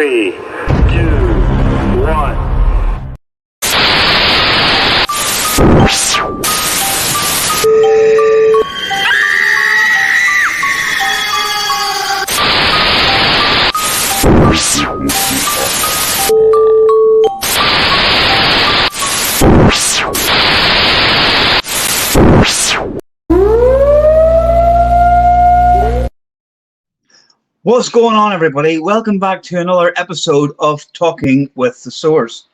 3, 2, 1. What's going on, everybody? Welcome back to another episode of Talking with the Source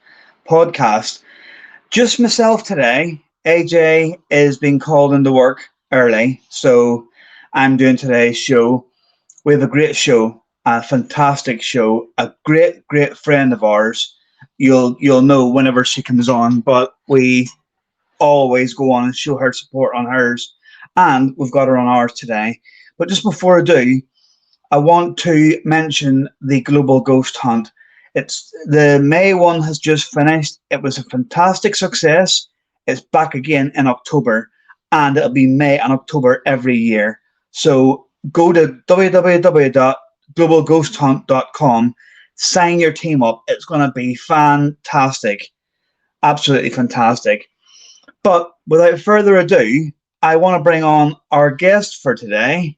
podcast. Just myself today. AJ is being called into work early, so I'm doing today's show. We have a great show, a fantastic show, a great friend of ours. You'll know whenever she comes on, but we always go on and show her support on hers, and we've got her on ours today. But just before I do, I want to mention the Global Ghost Hunt. It's the May one has just finished. It was a fantastic success. It's back again in October, and it'll be May and October every year. So go to www.globalghosthunt.com, sign your team up. It's going to be fantastic, absolutely fantastic. But without further ado, I want to bring on our guest for today.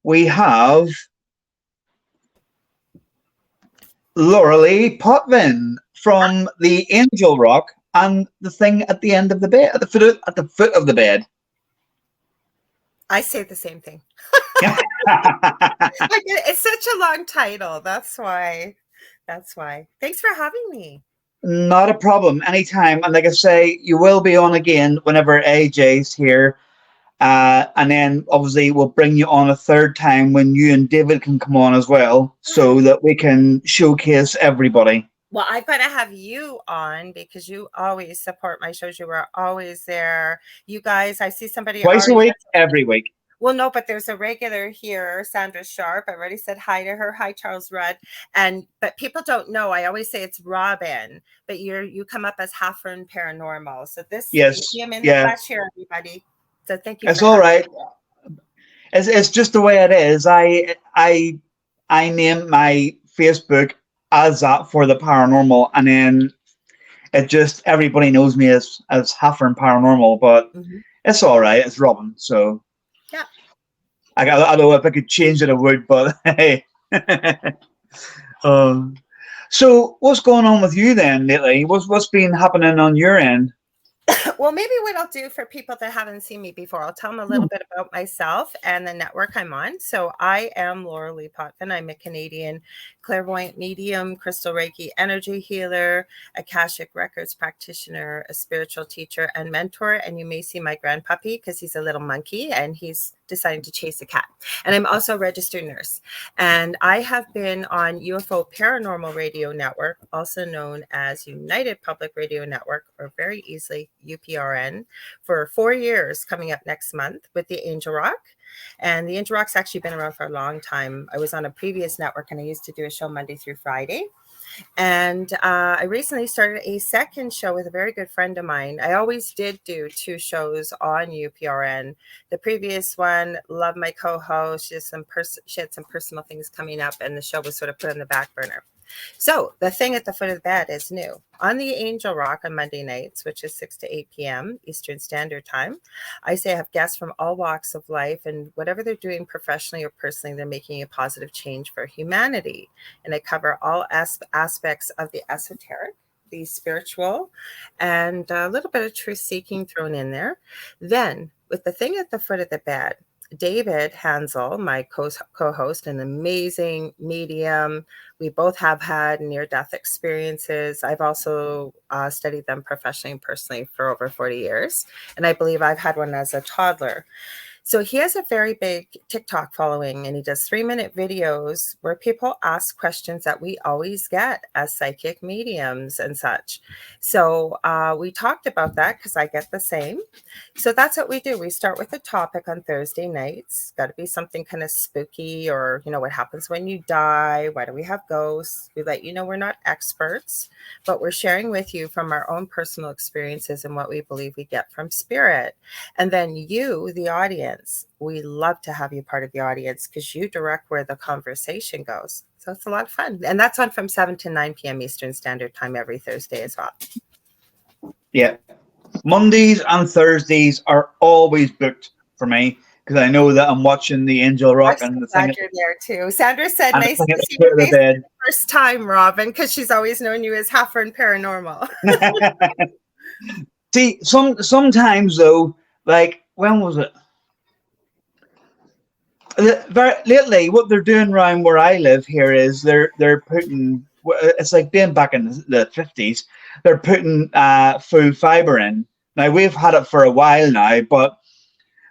We have Lorelei Potvin from the Angel Rock and the thing at the end of the bed, at the foot of the bed. I say the same thing. It's such a long title. That's why. Thanks for having me. Not a problem. Anytime. And like I say, you will be on again whenever AJ's here. And then obviously we'll bring you on a third time when you and David can come on as well, so that we can showcase everybody. Well, I've got to have you on because you always support my shows. You are always there. You guys, I see somebody twice a week, every week. Well, no, but there's a regular here, Sandra Sharp. I already said hi to her. Hi, Charles Rudd. But people don't know. I always say it's Robin, but you come up as Haffern Paranormal. So this, yes, I'm in the flesh here, everybody. So thank you. It's all right. It's just the way it is. I named my Facebook as that for the paranormal, and then it just everybody knows me as Haffern Paranormal. But it's all right. It's Robin. So yeah. I don't know if I could change it, I would. But hey. So what's going on with you then lately? What's been happening on your end? Well, maybe what I'll do for people that haven't seen me before, I'll tell them a little bit about myself and the network I'm on. So I am Lorelei Potvin. I'm a Canadian clairvoyant medium, crystal Reiki energy healer, Akashic records practitioner, a spiritual teacher and mentor. And you may see my grandpuppy because he's a little monkey and he's deciding to chase a cat. And I'm also a registered nurse. And I have been on UFO Paranormal Radio Network, also known as United Public Radio Network, or very easily UPRN, for 4 years coming up next month with the Angel Rock. And the Angel Rock's actually been around for a long time. I was on a previous network and I used to do a show Monday through Friday. And I recently started a second show with a very good friend of mine. I always did do 2 shows on UPRN. The previous one, love my co-host. She had some personal things coming up and the show was sort of put on the back burner. So the thing at the foot of the bed is new. On the Angel Rock on Monday nights, which is 6 to 8 p.m. Eastern Standard Time, I say I have guests from all walks of life, and whatever they're doing professionally or personally, they're making a positive change for humanity. And I cover all aspects of the esoteric, the spiritual, and a little bit of truth seeking thrown in there. Then with the thing at the foot of the bed, David Hansel, my co-host, an amazing medium. We both have had near-death experiences. I've also studied them professionally and personally for over 40 years. And I believe I've had one as a toddler. So he has a very big TikTok following, and he does 3-minute videos where people ask questions that we always get as psychic mediums and such. So we talked about that because I get the same. So that's what we do. We start with a topic on Thursday nights. Got to be something kind of spooky, or, what happens when you die? Why do we have ghosts? We let you know we're not experts, but we're sharing with you from our own personal experiences and what we believe we get from spirit. And then you, the audience, audience. We love to have you part of the audience because you direct where the conversation goes. So it's a lot of fun. And that's on from 7 to 9 p.m. Eastern Standard Time every Thursday as well. Yeah. Mondays and Thursdays are always booked for me because I know that I'm watching the Angel Rock I'm so and the glad thing you're there too. Sandra said, and the nice thing at to the see foot your of the face for bed. the first time, Robin, because she's always known you as Heifer and Paranormal. See, sometimes though, like when was it? Lately, what they're doing around where I live here is they're putting. It's like being back in the 50s. They're putting full fiber in. Now we've had it for a while now, but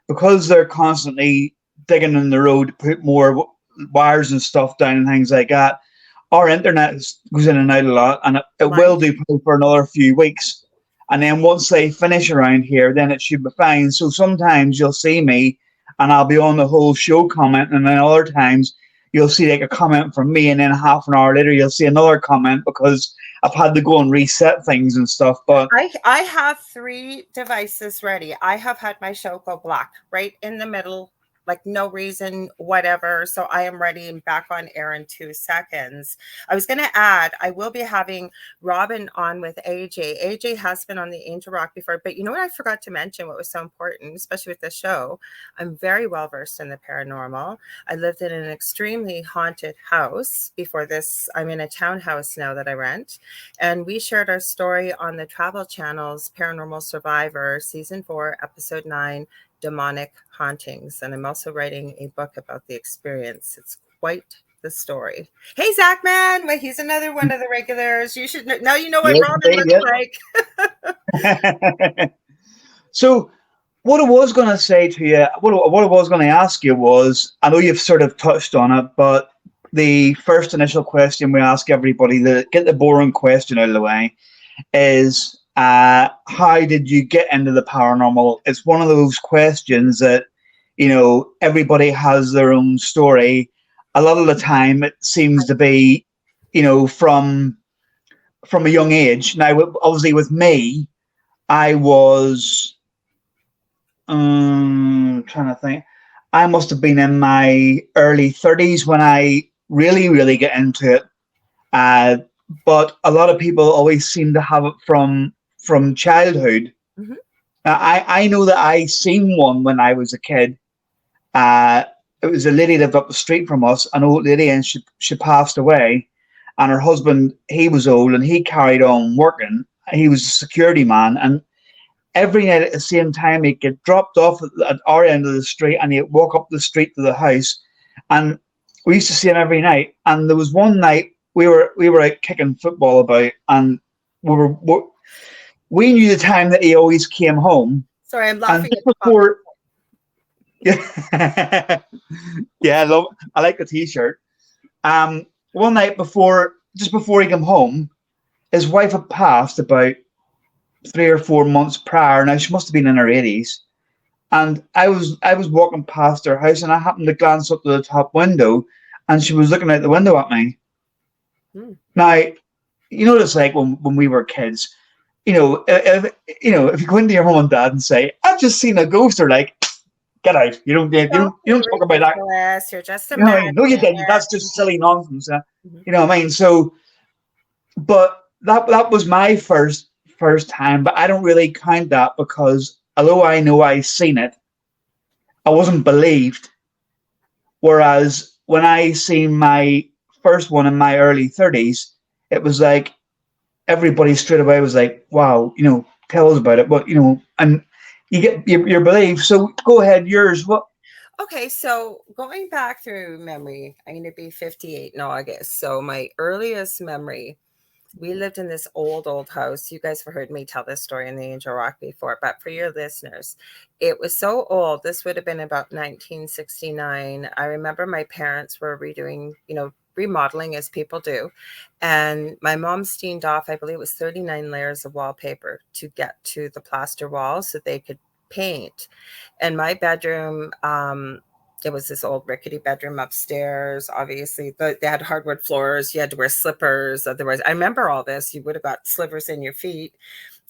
because they're constantly digging in the road to put more wires and stuff down and things like that, our internet goes in and out a lot, and it will do for another few weeks. And then once they finish around here, then it should be fine. So sometimes you'll see me, and I'll be on the whole show commenting, and then other times you'll see like a comment from me, and then half an hour later you'll see another comment because I've had to go and reset things and stuff. But I have 3 devices ready. I have had my show go black right in the middle, like no reason, whatever. So I am ready and back on air in 2 seconds. I was going to add, I will be having Robin on with AJ. AJ has been on the Angel Rock before, but you know what I forgot to mention, what was so important, especially with the show? I'm very well versed in the paranormal. I lived in an extremely haunted house before this. I'm in a townhouse now that I rent. And we shared our story on the Travel Channel's Paranormal Survivor, Season 4, Episode 9, Demonic Hauntings. And I'm also writing a book about the experience. It's quite the story. Hey, Zach, man. Well, he's another one of the regulars. You should know. Now you know what yes, Robin looks like. So, what I was going to say to you, what I was going to ask you was, I know you've sort of touched on it, but the first initial question we ask everybody to get the boring question out of the way is, how did you get into the paranormal? It's one of those questions that, everybody has their own story. A lot of the time, it seems to be, from a young age. Now, obviously, with me, I was trying to think. I must have been in my early 30s when I really, really get into it. But a lot of people always seem to have it from childhood. Mm-hmm. I know that I seen one when I was a kid. It was a lady that lived up the street from us, an old lady, and she passed away. And her husband, he was old, and he carried on working. He was a security man, and every night at the same time, he'd get dropped off at our end of the street, and he'd walk up the street to the house. And we used to see him every night. And there was one night we were out kicking football about, and we knew the time that he always came home. Sorry, I'm laughing and before. Yeah, yeah, I like the T-shirt. One night just before he came home, his wife had passed about 3 or 4 months prior. Now she must have been in her 80s, and I was walking past her house, and I happened to glance up to the top window, and she was looking out the window at me. Now, you know what it's like when we were kids. If you go into your mom and dad and say, "I've just seen a ghost," they're like, "Get out! You don't talk about that. You're just a man. No, you didn't. That's just silly nonsense." You know what I mean? So, but that was my first time, but I don't really count that because although I know I seen it, I wasn't believed. Whereas when I seen my first one in my early 30s, it was like everybody straight away was like, "Wow, tell us about it." But and you get your belief. So go ahead, yours. What? Okay, so going back through memory, I'm going to be 58 in August. So my earliest memory, we lived in this old house. You guys have heard me tell this story in the Angel Rock before, but for your listeners, it was so old. This would have been about 1969. I remember my parents were redoing, remodeling as people do. And my mom steamed off, I believe it was 39 layers of wallpaper to get to the plaster walls so they could paint. And my bedroom, it was this old rickety bedroom upstairs. Obviously, they had hardwood floors. You had to wear slippers. Otherwise, I remember all this. You would have got slivers in your feet.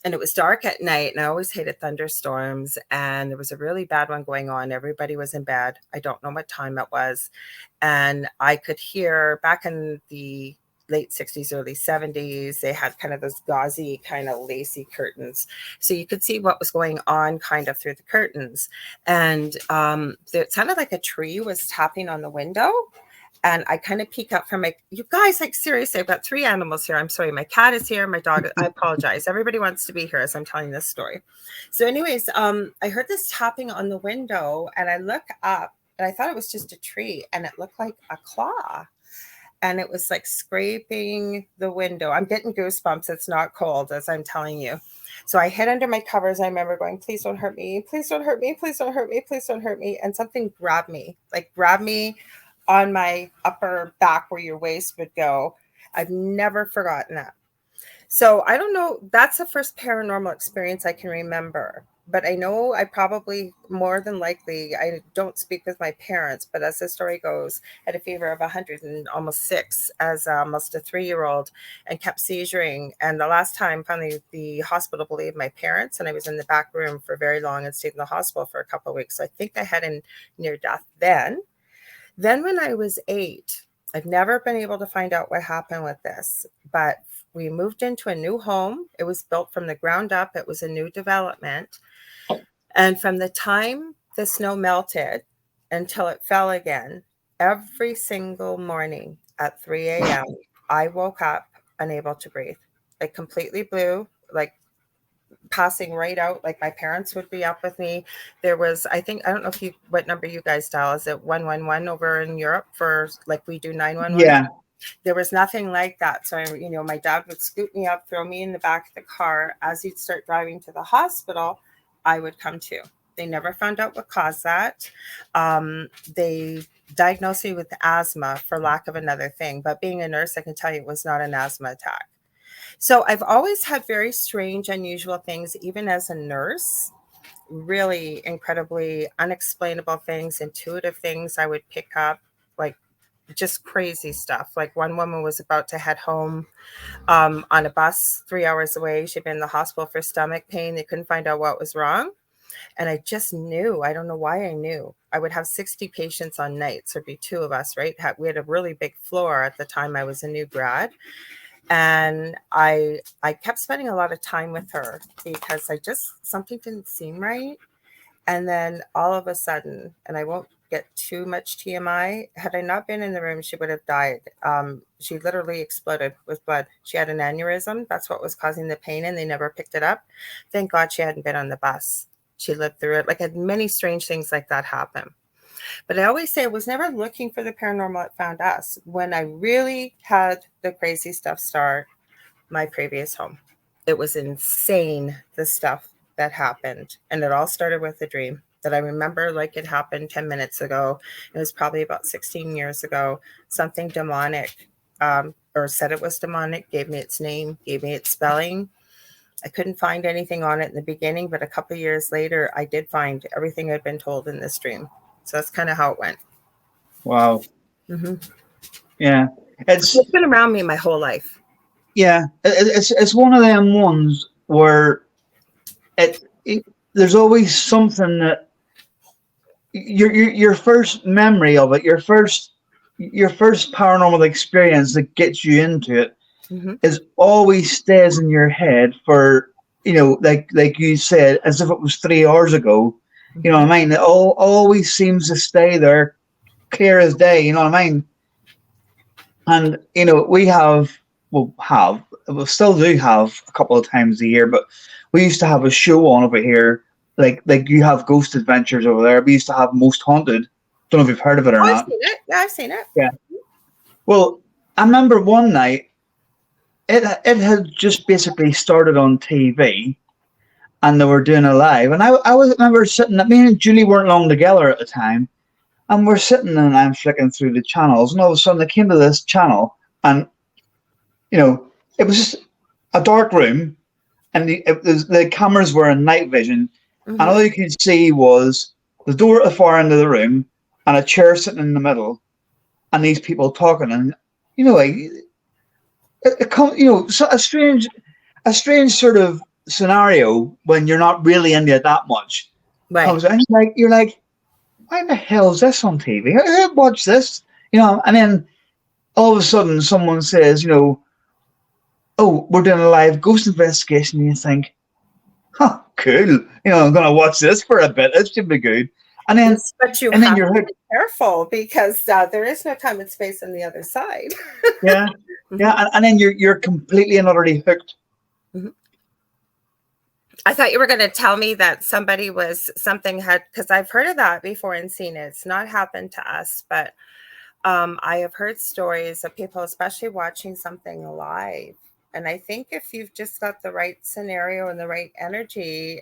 and it was dark at night, and I always hated thunderstorms, and there was a really bad one going on. Everybody was in bed. I don't know what time it was. And I could hear, back in the late 60s, early 70s, they had kind of those gauzy, kind of lacy curtains. So you could see what was going on kind of through the curtains. And it sounded like a tree was tapping on the window. And I kind of peek up from you guys, like, seriously, I've got 3 animals here. I'm sorry. My cat is here. My dog, I apologize. Everybody wants to be here as I'm telling this story. So anyways, I heard this tapping on the window, and I look up, and I thought it was just a tree, and it looked like a claw. And it was like scraping the window. I'm getting goosebumps. It's not cold, as I'm telling you. So I hid under my covers. I remember going, please don't hurt me. Please don't hurt me. Please don't hurt me. Please don't hurt me. And something grabbed me on my upper back where your waist would go. I've never forgotten that. So I don't know. That's the first paranormal experience I can remember. But I know I probably, more than likely, I don't speak with my parents, but as the story goes, had a fever of 100 and almost 6 as almost a 3-year-old, and kept seizuring. And the last time, finally, the hospital believed my parents, and I was in the back room for very long and stayed in the hospital for a couple of weeks. So I think I had a near death then. Then when I was 8, I've never been able to find out what happened with this, but we moved into a new home. It was built from the ground up. It was a new development. And from the time the snow melted until it fell again, every single morning at 3 a.m., I woke up unable to breathe. Like completely blue, like passing right out. Like my parents would be up with me. There was, I don't know what number you guys dial. Is it 111 over in Europe for like we do 911? Yeah. There was nothing like that. So, my dad would scoop me up, throw me in the back of the car. As he'd start driving to the hospital, I would come to. They never found out what caused that. They diagnosed me with asthma for lack of another thing. But being a nurse, I can tell you it was not an asthma attack. So I've always had very strange, unusual things, even as a nurse. Really incredibly unexplainable things, intuitive things I would pick up, like just crazy stuff. Like one woman was about to head home on a bus 3 hours away. She'd been in the hospital for stomach pain. They couldn't find out what was wrong. And I just knew, I don't know why I knew. I would have 60 patients on nights. There'd be 2 of us, right? We had a really big floor at the time. I was a new grad. And I kept spending a lot of time with her because something didn't seem right. And then all of a sudden, and I won't get too much TMI, had I not been in the room, she would have died. She literally exploded with blood. She had an aneurysm. That's what was causing the pain, and they never picked it up. Thank God she hadn't been on the bus. She lived through it. Like, had many strange things like that happen. But I always say I was never looking for the paranormal. It found us. When I really had the crazy stuff start, my previous home, it was insane, the stuff that happened. And it all started with a dream that I remember like it happened 10 minutes ago. It was probably about 16 years ago. Something demonic, or said it was demonic, gave me its name, gave me its spelling. I couldn't find anything on it in the beginning, but a couple of years later, I did find everything I'd been told in this dream. So that's kind of how it went. Wow. Mm-hmm. Yeah. It's been around me my whole life. Yeah. It's one of them ones where there's always something that your first memory of it, your first paranormal experience that gets you into it, mm-hmm. is always stays in your head for, like you said, as if it was 3 hours ago. Mm-hmm. You know what I mean? It always seems to stay there clear as day, you know what I mean? And, we still do have a couple of times a year, but we used to have a show on over here. Like you have Ghost Adventures over there. We used to have Most Haunted. Don't know if you've heard of it or not. I've seen it. Yeah, I've seen it. Yeah. Well, I remember one night, it had just basically started on TV, and they were doing a live. And I remember sitting, me and Julie weren't long together at the time, and we're sitting and I'm flicking through the channels, and all of a sudden I came to this channel, and, it was just a dark room, and the cameras were in night vision. Mm-hmm. And all you could see was the door at the far end of the room and a chair sitting in the middle, and these people talking. And a strange sort of scenario when you're not really into it that much Right. comes out, and you're like, why the hell is this on TV? Who watch this? And then all of a sudden someone says, oh, we're doing a live ghost investigation, and you think, huh, cool. I'm gonna watch this for a bit. This should be good. And then Yes, but you and then have you're to hooked. be careful because there is no time and space on the other side. Yeah, yeah, and then you're completely and utterly hooked. Mhm. I thought you were going to tell me that something had, because I've heard of that before and seen it. It's not happened to us, but I have heard stories of people, especially watching something live. And I think if you've just got the right scenario and the right energy,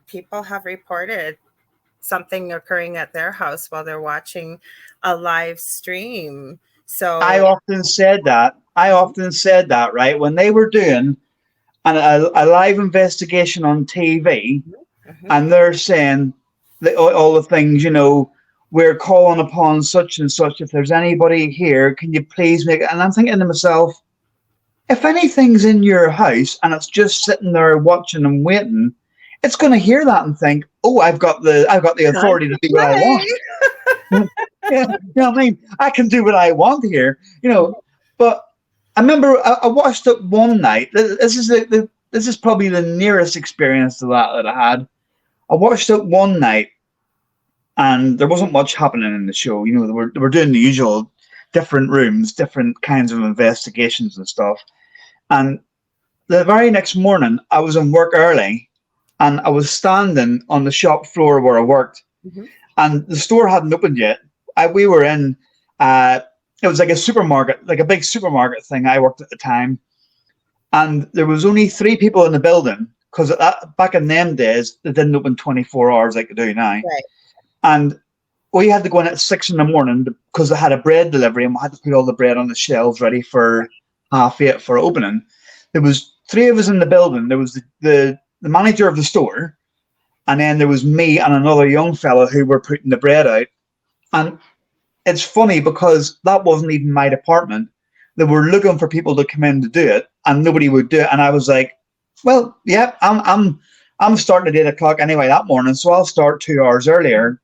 people have reported something occurring at their house while they're watching a live stream. I So, often said that. Right, when they were doing a live investigation on TV, mhm. and they're saying all the things, we're calling upon such and such. If there's anybody here, can you please make it? And I'm thinking to myself, if anything's in your house and it's just sitting there watching and waiting, it's going to hear that and think, "Oh, I've got the Time authority to to do what I play. want." Yeah, what I mean, I can do what I want here, Mhm. But I remember I watched it one night. This is probably the nearest experience to that I had. I watched it one night, and there wasn't much happening in the show. They were doing the usual different rooms, different kinds of investigations and stuff. And the very next morning, I was in work early, and I was standing on the shop floor where I worked, Mhm. and the store hadn't opened yet. We were in. It was like a supermarket, like a big supermarket thing. I worked at the time, and there was only 3 people in the building because back in them days they didn't open 24 hours like they do now. Right. And we had to go in at 6 in the morning because they had a bread delivery, and we had to put all the bread on the shelves ready for 8:30 for opening. There was 3 of us in the building. There was the manager of the store, and then there was me and another young fellow who were putting the bread out. And it's funny because that wasn't even my department. They were looking for people to come in to do it, and nobody would do it. And I was like, "Well, yeah, I'm starting at 8 o'clock anyway that morning, so I'll start 2 hours earlier.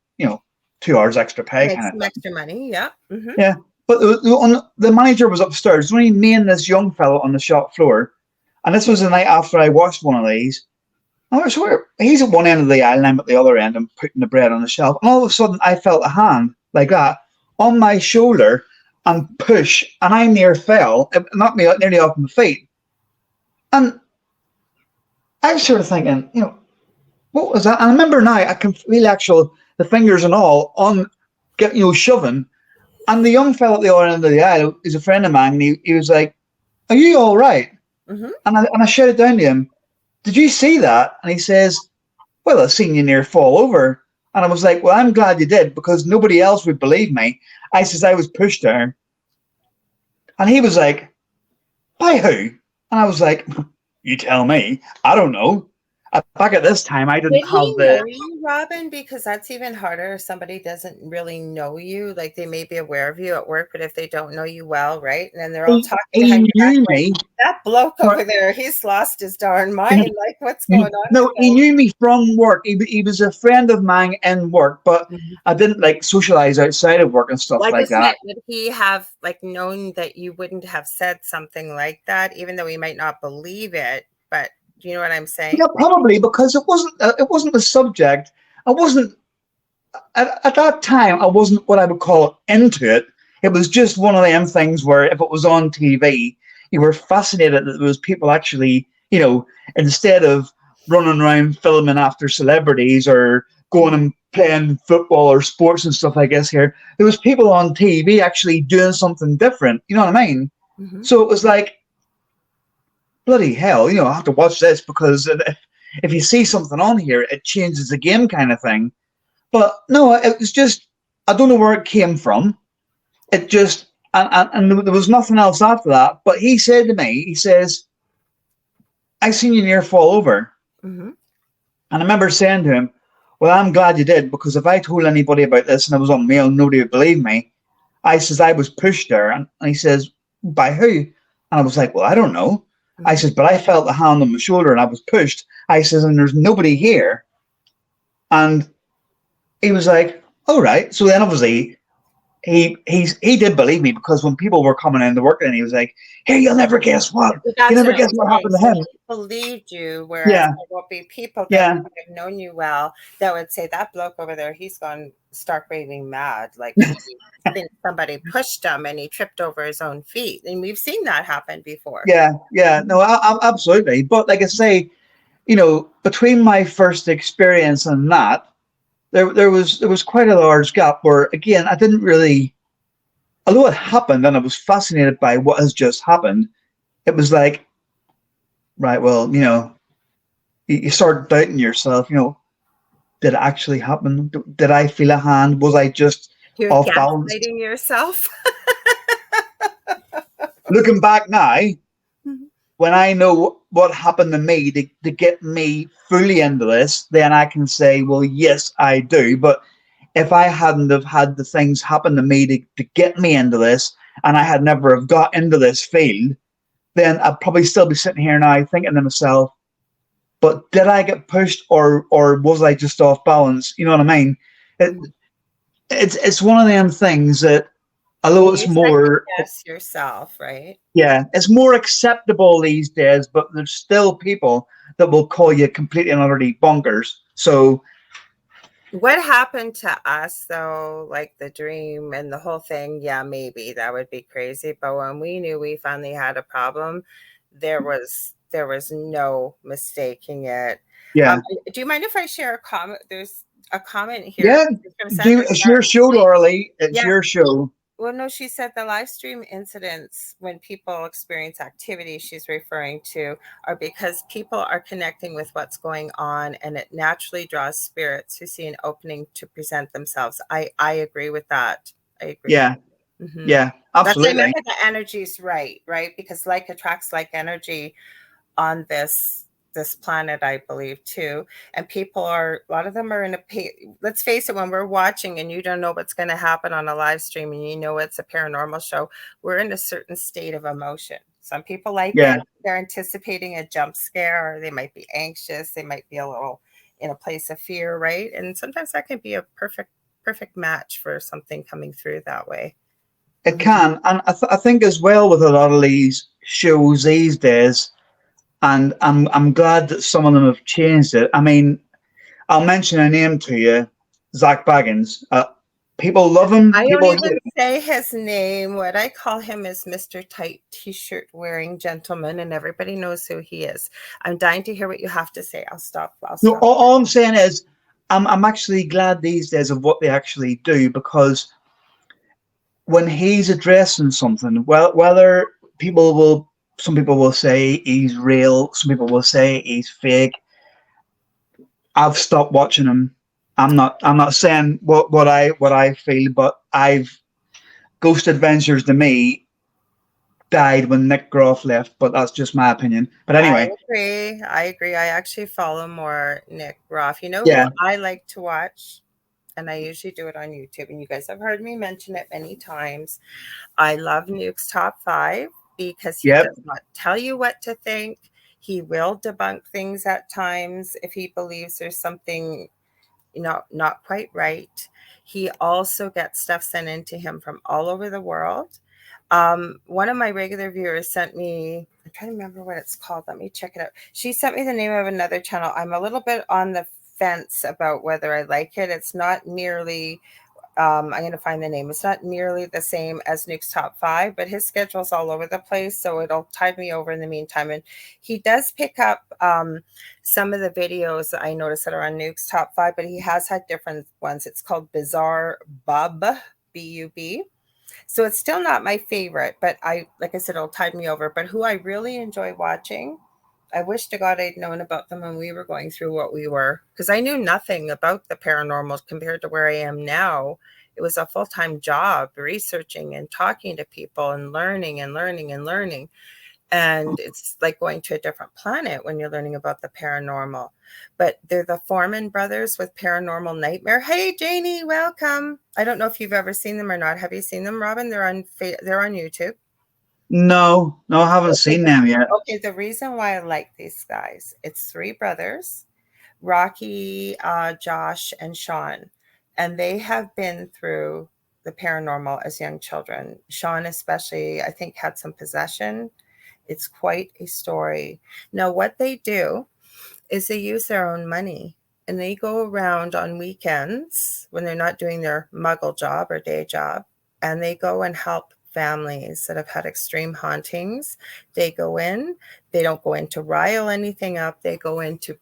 2 hours extra pay Make kind of some thing." extra money. Yeah. Hmm. Yeah, but the manager was upstairs. There's only me and this young fellow on the shop floor, and this was the night after I watched one of these. I swear he's at one end of the aisle and I'm at the other end and putting the bread on the shelf. And all of a sudden I felt a hand like that on my shoulder and push, and I near fell. It knocked me nearly off my feet. And I was sort of thinking, what was that? And I remember now I can feel the fingers and all on getting, shoving. And the young fellow at the other end of the aisle is a friend of mine, and he was like, "Are you all right?" Hmm. And I shouted down to him, "Did you see that?" And he says, "Well, I seen you near fall over." And I was like, "Well, I'm glad you did, because nobody else would believe me." I says, "I was pushed there." And he was like, "By who?" And I was like, "You tell me. I don't know." Back at this time, I didn't Did have he the. know you, Robin? Because that's even harder if somebody doesn't really know you. Like they may be aware of you at work, but if they don't know you well, right? And then they're all talking behind He your back, knew like me. that bloke over there, he's lost his darn mind. Like, what's going on with No, he him? knew me from work. He was a friend of mine in work, but Mhm. I didn't like socialize outside of work and stuff Well, I like just that. meant, would he have like known that you wouldn't have said something like that, even though he might not believe it? But do you know what I'm Yeah, saying? probably because it wasn't the subject. I wasn't at that time. I wasn't what I would call into it. It was just one of them things where if it was on TV, you were fascinated that there was people actually, instead of running around filming after celebrities or going and playing football or sports and stuff. I guess here there was people on TV actually doing something different. You know what I mean? Hmm. So it was like, bloody hell, I have to watch this because if you see something on here, it changes the game kind of thing. But no, it was just, I don't know where it came from. It just, and there was nothing else after that. But he said to me, he says, "I seen you near fall over." Hmm. And I remember saying to him, "Well, I'm glad you did, because if I told anybody about this and it was on mail, nobody would believe me." I says, "I was pushed there." And he says, "By who?" And I was like, "Well, I don't know." I says, but I felt the hand on my shoulder and I was pushed. I says, and there's nobody here. And he was like, all right. So then obviously he did believe me, because when people were coming in to work, and he was like, hey, you'll never guess what. You'll That's never what guess I'm what saying. happened to So him. he believed you, whereas Yeah. there will be people that Yeah. would have known you well that would say that bloke over there, he's gone stark raving mad. Like he thinks somebody pushed him and he tripped over his own feet. And we've seen that happen before. Yeah. Yeah. No, absolutely. But like I say, you know, between my first experience and that, there was quite a large gap where, again, I didn't really, although it happened and I was fascinated by what has just happened, it was like, right, well, you know, you start doubting yourself, you know, did it actually happen? Did I feel a hand? Was I just You're off balance? gaslighting yourself. Looking back now, when I know what happened to me to get me fully into this, then I can say, well, yes, I do. But if I hadn't have had the things happen to me to get me into this, and I had never have got into this field, then I'd probably still be sitting here now thinking to myself, but did I get pushed, or was I just off balance? You know what I mean? It, it's one of them things that, although it's You second more, guess yourself, right? yeah, it's more acceptable these days, but there's still people that will call you completely and utterly bonkers. So What happened to us though, like the dream and the whole thing? Yeah, maybe that would be crazy. But when we knew we finally had a problem, there was no mistaking it. yeah, Do you mind if I share a comment? There's a comment here yeah, from do Sandra it's Starr. your show, Lorelei. It's Yeah, your show. well, no, she said the live stream incidents when people experience activity she's referring to are because people are connecting with what's going on, and it naturally draws spirits who see an opening to present themselves. I agree with that. I agree. Yeah, Mm-hmm. yeah, That's, I absolutely. remember the energy's right? Because like attracts like energy on this planet, I believe, too. And people are, a lot of them are in let's face it, when we're watching and you don't know what's going to happen on a live stream and you know it's a paranormal show, we're in a certain state of emotion. Some people like Yeah, it. They're anticipating a jump scare, or they might be anxious. They might be a little in a place of fear, right? And sometimes that can be a perfect match for something coming through that way. it can, and I think as well with a lot of these shows these days, and I'm glad that some of them have changed it. I mean, I'll mention a name to you, Zach Baggins. People love him. I don't People hate even him. say his name. What I call him is Mr. Tight T-shirt wearing gentleman, and everybody knows who he is. I'm dying to hear what you have to say. I'll stop. I'll No, stop. all I'm saying is, I'm actually glad these days of what they actually do, because when he's addressing something, well, whether some people will say he's real, some people will say he's fake. I've stopped watching him. I'm not saying what I feel, but I've Ghost Adventures to me died when Nick Groff left, but that's just my opinion. But I anyway, agree. I agree. I actually follow more Nick Groff. You know who yeah, I like to watch? And I usually do it on YouTube. And you guys have heard me mention it many times. I love Nuke's Top 5 because he yep, does not tell you what to think. He will debunk things at times if he believes there's something not quite right. He also gets stuff sent into him from all over the world. One of my regular viewers sent me, I'm trying to remember what it's called. Let me check it out. She sent me the name of another channel. I'm a little bit on the fence about whether I like it. It's not nearly I'm going to find the name. It's not nearly the same as Nuke's Top 5, but his schedule's all over the place, so it'll tide me over in the meantime. And he does pick up some of the videos that I noticed that are on Nuke's Top 5, but he has had different ones. It's called Bizarre Bub, B-U-B. So it's still not my favorite, but like I said, it'll tide me over. But who I really enjoy watching, I wish to God I'd known about them when we were going through what we were, because I knew nothing about the paranormal compared to where I am now. It was a full-time job researching and talking to people and learning and learning and learning. And it's like going to a different planet when you're learning about the paranormal. But they're the Foreman brothers with Paranormal Nightmare. Hey, Janie, welcome. I don't know if you've ever seen them or not. Have you seen them, Robin? They're on YouTube. No, I haven't Okay, seen them yet. the reason why I like these guys, it's three brothers, Rocky, Josh, and Sean, and they have been through the paranormal as young children. Sean, especially, I think, had some possession. It's quite a story. Now, what they do is they use their own money and they go around on weekends when they're not doing their muggle job or day job, and they go and help families that have had extreme hauntings. They go in, they don't go in to rile anything up, they go in to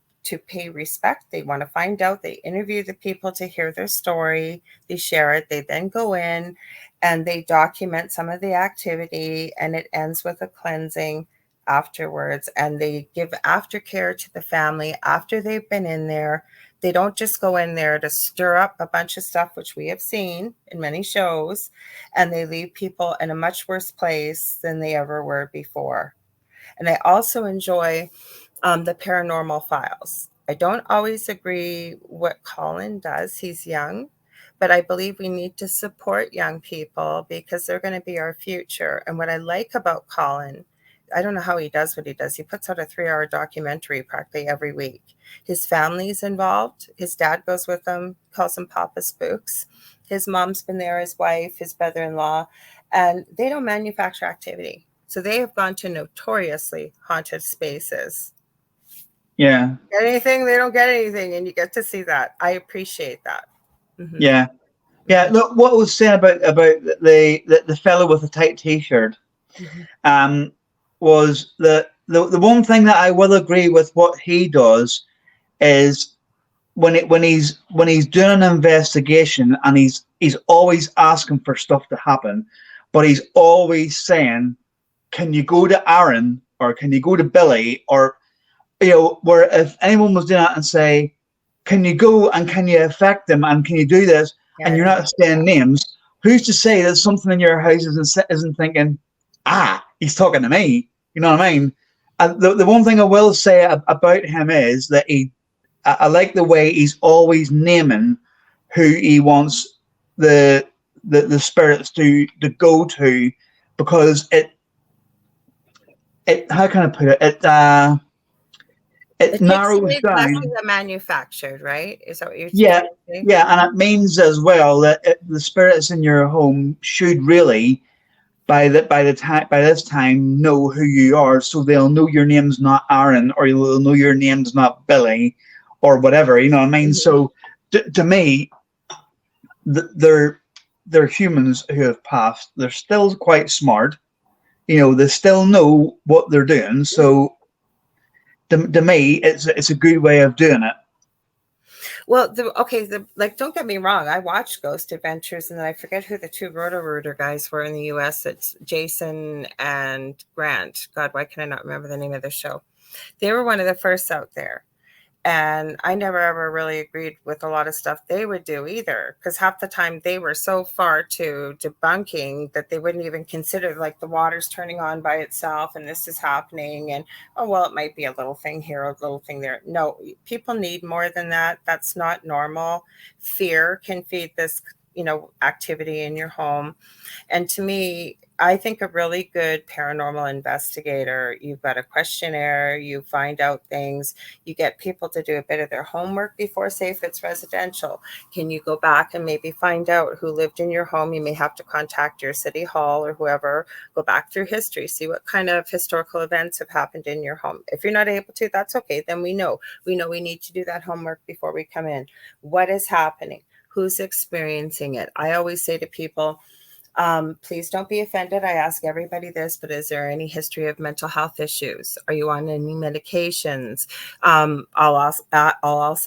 pay respect. They want to find out, they interview the people to hear their story, they share it, they then go in and they document some of the activity, and it ends with a cleansing afterwards, and they give aftercare to the family after they've been in there. They don't just go in there to stir up a bunch of stuff, which we have seen in many shows, and they leave people in a much worse place than they ever were before. And I also enjoy the paranormal files. I don't always agree what Colin does. He's young, but I believe we need to support young people because they're going to be our future. And what I like about Colin, I don't know how he does what he does. He puts out a 3-hour documentary practically every week. His family's involved. His dad goes with him, calls him Papa Spooks. His mom's been there, his wife, his brother-in-law, and they don't manufacture activity. So they have gone to notoriously haunted spaces. Yeah, Get anything, they don't get anything, and you get to see that. I appreciate that. Mm-hmm. yeah, yeah. Mm-hmm. Look, what I was saying about the fellow with the tight t-shirt, Mm-hmm. um, was that the one thing that I will agree with what he does is when he's doing an investigation and he's always asking for stuff to happen, but he's always saying, "Can you go to Aaron or can you go to Billy?" Or where if anyone was doing that and say, "Can you go and can you affect them and can you do this?" Yeah, and I you're don't not know. saying names, who's to say that something in your house isn't thinking, he's talking to me? You know what I mean? And the one thing I will say about him is that I like the way he's always naming who he wants the the spirits to go to, because it how can I put it It takes narrows away less of down. the manufactured, right? Is that what you're Yeah, trying to say? yeah, and it means as well that the spirits in your home should really by this time know who you are, so they'll know your name's not Aaron, or they'll know your name's not Billy, or whatever. You know what I mean? Mm-hmm. So to me, they're humans who have passed. They're still quite smart. They still know what they're doing. So to me, it's a good way of doing it. Well, like, don't get me wrong. I watched Ghost Adventures, and then I forget who the two Roto-Rooter guys were in the U.S. It's Jason and Grant. God, why can I not remember the name of the show? They were one of the first out there. And I never ever really agreed with a lot of stuff they would do either, because half the time they were so far to debunking that they wouldn't even consider, like, the water's turning on by itself and this is happening, and oh well, it might be a little thing here, a little thing there. No, people need more than that. That's not normal. Fear can feed this, activity in your home. And to me, I think a really good paranormal investigator, you've got a questionnaire, you find out things, you get people to do a bit of their homework before, say, if it's residential. Can you go back and maybe find out who lived in your home? You may have to contact your city hall or whoever, go back through history, see what kind of historical events have happened in your home. If you're not able to, that's okay. Then we know we need to do that homework before we come in. What is happening? Who's experiencing it? I always say to people, please don't be offended. I ask everybody this, but is there any history of mental health issues? Are you on any medications? I'll also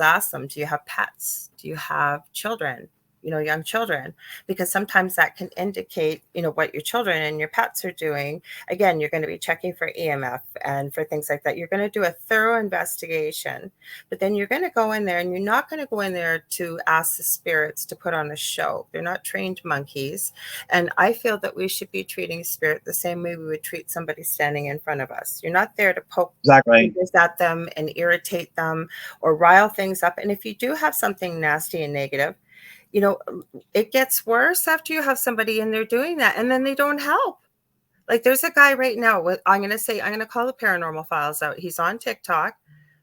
ask them, do you have pets? Do you have children? Young children, because sometimes that can indicate, what your children and your pets are doing. Again, you're going to be checking for EMF and for things like that. You're going to do a thorough investigation, but then you're going to go in there, and you're not going to go in there to ask the spirits to put on a show. They're not trained monkeys. And I feel that we should be treating spirit the same way we would treat somebody standing in front of us. You're not there to poke Exactly. fingers at them and irritate them or rile things up. And if you do have something nasty and negative, it gets worse after you have somebody in there doing that, and then they don't help. Like there's a guy right now with, I'm going to call the paranormal files out. He's on TikTok.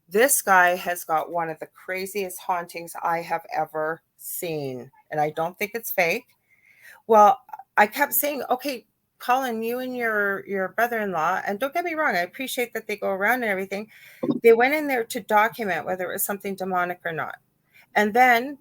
This guy has got one of the craziest hauntings I have ever seen. And I don't think it's fake. Well, I kept saying, okay, Colin, you and your brother-in-law, and don't get me wrong, I appreciate that they go around and everything. They went in there to document whether it was something demonic or not. And then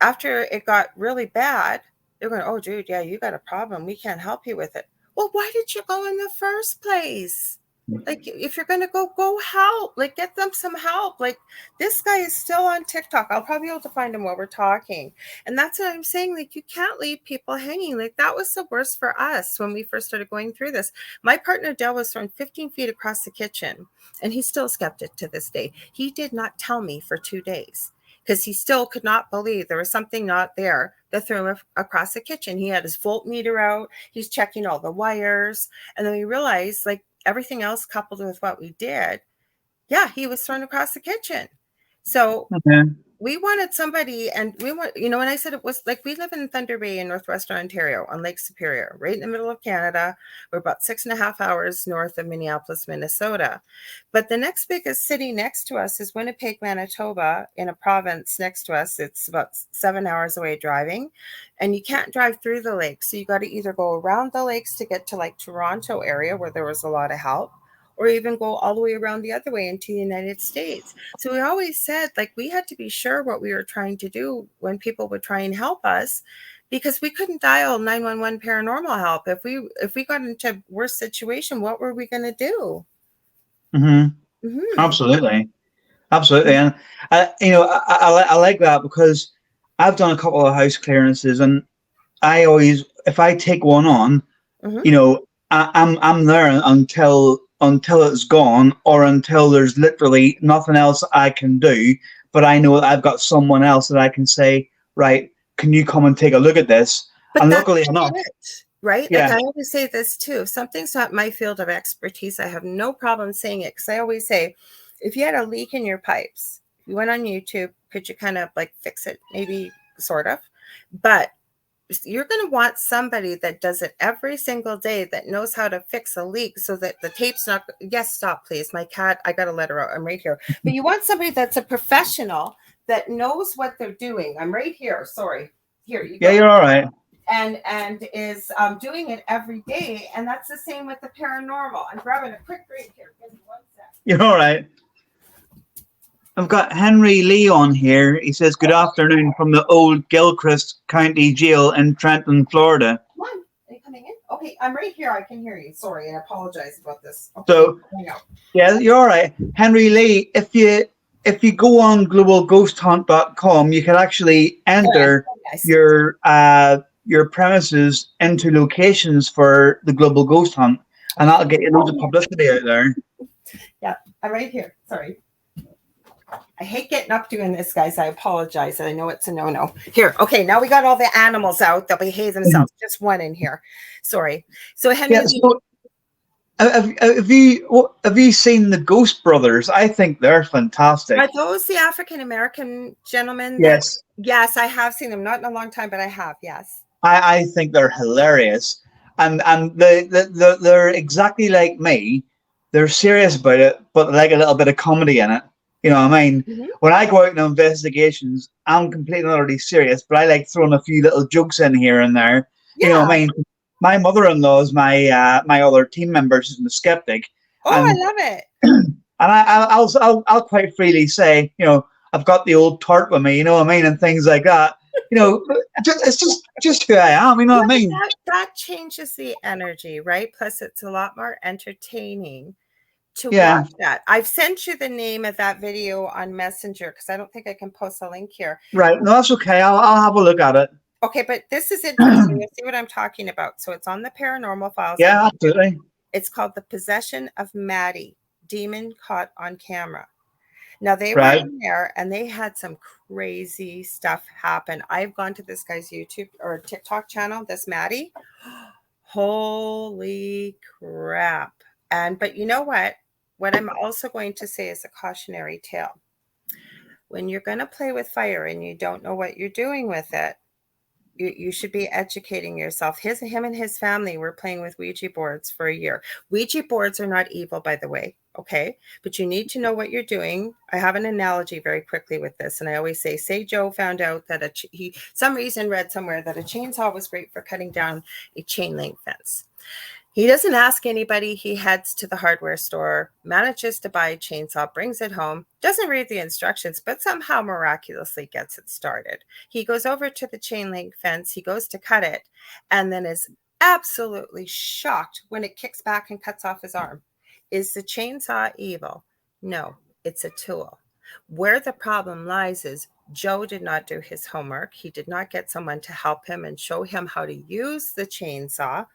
after it got really bad, they're going, oh, dude, yeah, you got a problem. We can't help you with it. Well, why did you go in the first place? Like, if you're going to go help. Like, get them some help. Like, this guy is still on TikTok. I'll probably be able to find him while we're talking. And that's what I'm saying. Like, you can't leave people hanging. Like, that was the worst for us when we first started going through this. My partner, Dell, was thrown 15 feet across the kitchen, and he's still a skeptic to this day. He did not tell me for 2 days because he still could not believe there was something not there that threw him across the kitchen. He had his voltmeter out. He's checking all the wires. And then we realized, like, everything else coupled with what we did, yeah, he was thrown across the kitchen. So we wanted somebody, and we want, you know, and I said it was like, we live in Thunder Bay in Northwestern Ontario on Lake Superior, right in the middle of Canada. We're about 6.5 hours north of Minneapolis, Minnesota. But the next biggest city next to us is Winnipeg, Manitoba, in a province next to us. It's about 7 hours away driving, and you can't drive through the lake. So you got to either go around the lakes to get to like Toronto area where there was a lot of help, or even go all the way around the other way into the United States. So we always said, like, we had to be sure what we were trying to do when people would try and help us, because we couldn't dial 911 paranormal help. If we got into a worse situation, what were we going to do? Absolutely. And I like that, because I've done a couple of house clearances, and I always, if I take one on, I'm there until it's gone, or until there's literally nothing else I can do. But I know that I've got someone else that I can say, right, can you come and take a look at this? But and luckily enough, right? Yeah. Like I always say this too. If something's not my field of expertise, I have no problem saying it, because I always say, if you had a leak in your pipes, you went on YouTube, could you kind of like fix it? Maybe, sort of. But you're going to want somebody that does it every single day, that knows how to fix a leak so that the tape's not. Yes, stop, please. My cat, I got to let her out. I'm right here. But you want somebody that's a professional that knows what they're doing. I'm right here. Sorry. Here you go. Yeah, you're all right. And is doing it every day. And that's the same with the paranormal. I'm grabbing a quick drink here. Give me 1 sec. You're all right. I've got Henry Lee on here. He says, good afternoon from the old Gilchrist County Jail in Trenton, Florida. Come on. Are you coming in? Okay, I'm right here. I can hear you. Sorry, and I apologize about this. Okay, so, yeah, you're all right. Henry Lee, if you go on globalghosthunt.com, you can actually enter your premises into locations for the Global Ghost Hunt, and that'll get you loads of publicity out there. Yeah, I'm right here. Sorry. I hate getting up doing this, guys. I apologize. I know it's a no-no. Here, okay, now we got all the animals out. They'll behave themselves. Just one in here. Sorry. So, Henry, have you seen the Ghost Brothers? I think they're fantastic. Are those the African-American gentlemen? Yes. Yes, I have seen them. Not in a long time, but I have, yes. I think they're hilarious. And they're exactly like me. They're serious about it, but they like a little bit of comedy in it. You know what I mean? When I go out on investigations, I'm completely and utterly serious, but I like throwing a few little jokes in here and there. Yeah. You know what I mean? My mother-in-law is my other team member. She's a skeptic. Oh, I love it. And I'll quite freely say, you know, I've got the old tart with me, you know what I mean, and things like that. You know, it's just who I am. You know what I mean? That changes the energy, right? Plus, it's a lot more entertaining to watch that. I've sent you the name of that video on Messenger, because I don't think I can post a link here. Right. No, that's okay. I'll have a look at it. Okay, but this is interesting. You'll see what I'm talking about. So it's on the Paranormal Files. Yeah, absolutely. It's called The Possession of Maddie, Demon Caught on Camera. Now, they were in there, and they had some crazy stuff happen. I've gone to this guy's YouTube or TikTok channel, this Maddie. Holy crap. But you know what? What I'm also going to say is a cautionary tale. When you're going to play with fire and you don't know what you're doing with it, You should be educating yourself. Him and his family were playing with Ouija boards for a year. Ouija boards are not evil, by the way. Okay. But you need to know what you're doing. I have an analogy very quickly with this. And I always say Joe found out that he, some reason read somewhere that a chainsaw was great for cutting down a chain link fence. He doesn't ask anybody. He heads to the hardware store, manages to buy a chainsaw, brings it home, doesn't read the instructions, but somehow miraculously gets it started. He goes over to the chain link fence. He goes to cut it and then is absolutely shocked when it kicks back and cuts off his arm. Is the chainsaw evil? No, it's a tool. Where the problem lies is Joe did not do his homework. He did not get someone to help him and show him how to use the chainsaw.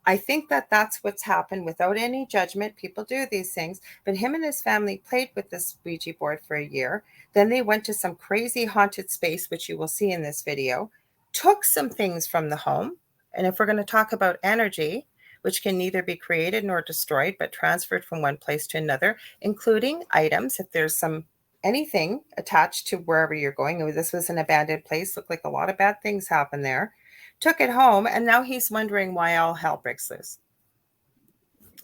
I think that that's what's happened without any judgment. People do these things, but him and his family played with this Ouija board for a year. Then they went to some crazy haunted space, which you will see in this video, took some things from the home. And if we're going to talk about energy, which can neither be created nor destroyed, but transferred from one place to another, including items, if there's anything attached to wherever you're going. This was an abandoned place, looked like a lot of bad things happened there. Took it home, and now he's wondering why all hell breaks loose.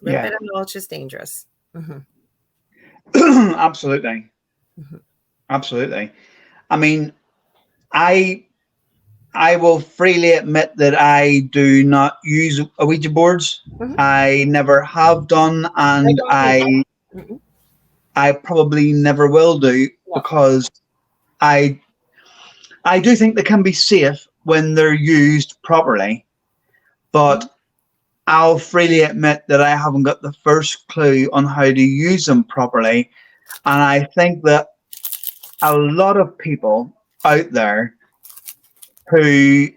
A little bit of knowledge is dangerous. Absolutely. Absolutely. I mean, I will freely admit that I do not use Ouija boards. I never have done, and I probably never will do, because I do think they can be safe when they're used properly, but I'll freely admit that I haven't got the first clue on how to use them properly. And I think that a lot of people out there who,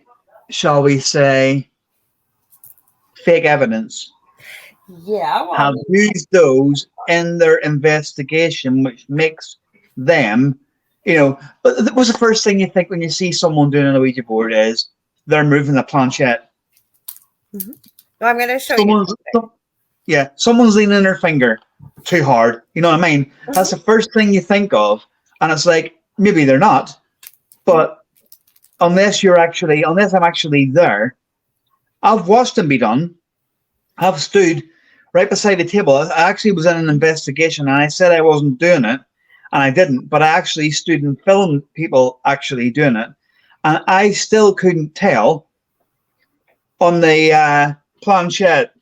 shall we say, fake evidence, have used those in their investigation, which makes them, but what's the first thing you think when you see someone doing a Ouija board is they're moving the planchette. Well, I'm going to show you. Someone's leaning their finger too hard. You know what I mean? That's the first thing you think of. And it's like, maybe they're not. But unless I'm actually there, I've watched them be done. I've stood right beside the table. I actually was in an investigation, and I said I wasn't doing it. And I didn't, but I actually stood and filmed people actually doing it. And I still couldn't tell on the planchette,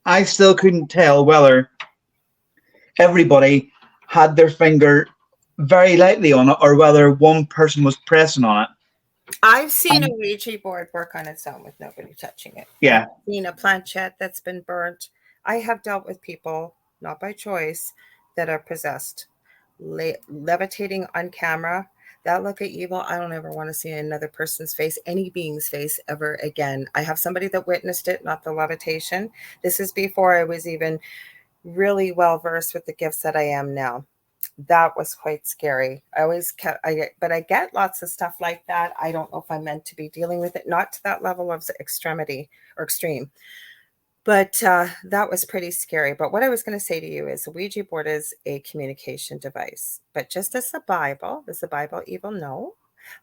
I still couldn't tell whether everybody had their finger very lightly on it or whether one person was pressing on it. I've seen a Ouija board work on its own with nobody touching it. Yeah. I've seen a planchette that's been burnt. I have dealt with people, not by choice, that are possessed. Levitating on camera, that look of evil, I don't ever want to see another person's face, any being's face ever again. I have somebody that witnessed it, not the levitation. This is before I was even really well versed with the gifts that I am now. That was quite scary. But I get lots of stuff like that. I don't know if I'm meant to be dealing with it, not to that level of extremity or extreme. But that was pretty scary. But what I was going to say to you is a Ouija board is a communication device. But just as the Bible, is the Bible evil? No.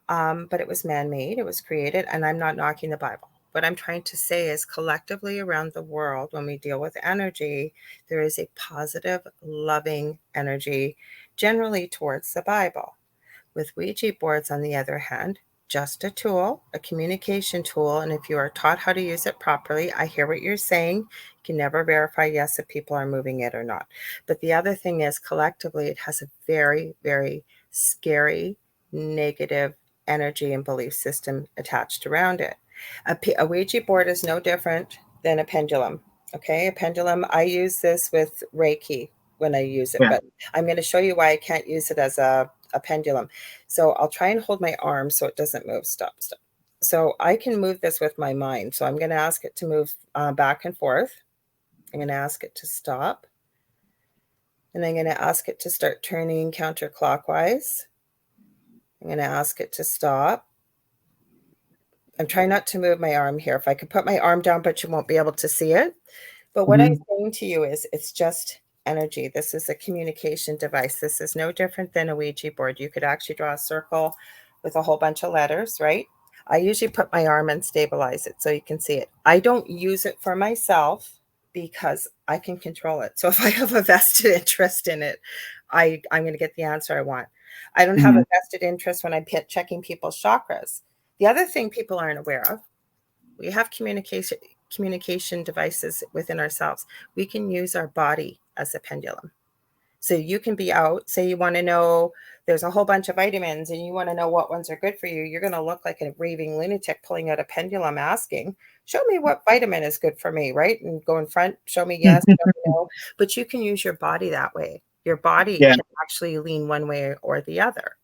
But it was man-made. It was created. And I'm not knocking the Bible. What I'm trying to say is collectively around the world, when we deal with energy, there is a positive, loving energy generally towards the Bible. With Ouija boards, on the other hand, just a tool, a communication tool. And if you are taught how to use it properly, I hear what you're saying. You can never verify, yes, if people are moving it or not. But the other thing is collectively, it has a very, very scary, negative energy and belief system attached around it. A Ouija board is no different than a pendulum. Okay, a pendulum, I use this with Reiki when I use it, but I'm going to show you why I can't use it as a pendulum. So I'll try and hold my arm so it doesn't move. Stop. So I can move this with my mind. So I'm going to ask it to move back and forth. I'm going to ask it to stop. And I'm going to ask it to start turning counterclockwise. I'm going to ask it to stop. I'm trying not to move my arm here. If I could put my arm down, but you won't be able to see it. But what I'm saying to you is it's just energy. This is a communication device. This is no different than a Ouija board. You could actually draw a circle with a whole bunch of letters, right? I usually put my arm and stabilize it so you can see it. I don't use it for myself because I can control it. So if I have a vested interest in it, I'm going to get the answer I want. I don't have Mhm. a vested interest when I'm checking people's chakras. The other thing people aren't aware of, we have communication devices within ourselves. We can use our body as a pendulum. So you can be out, say you want to know, there's a whole bunch of vitamins and you want to know what ones are good for you. You're going to look like a raving lunatic pulling out a pendulum asking, show me what vitamin is good for me, right? And go in front, show me yes, show me no. But you can use your body that way. Your body Yeah. can actually lean one way or the other.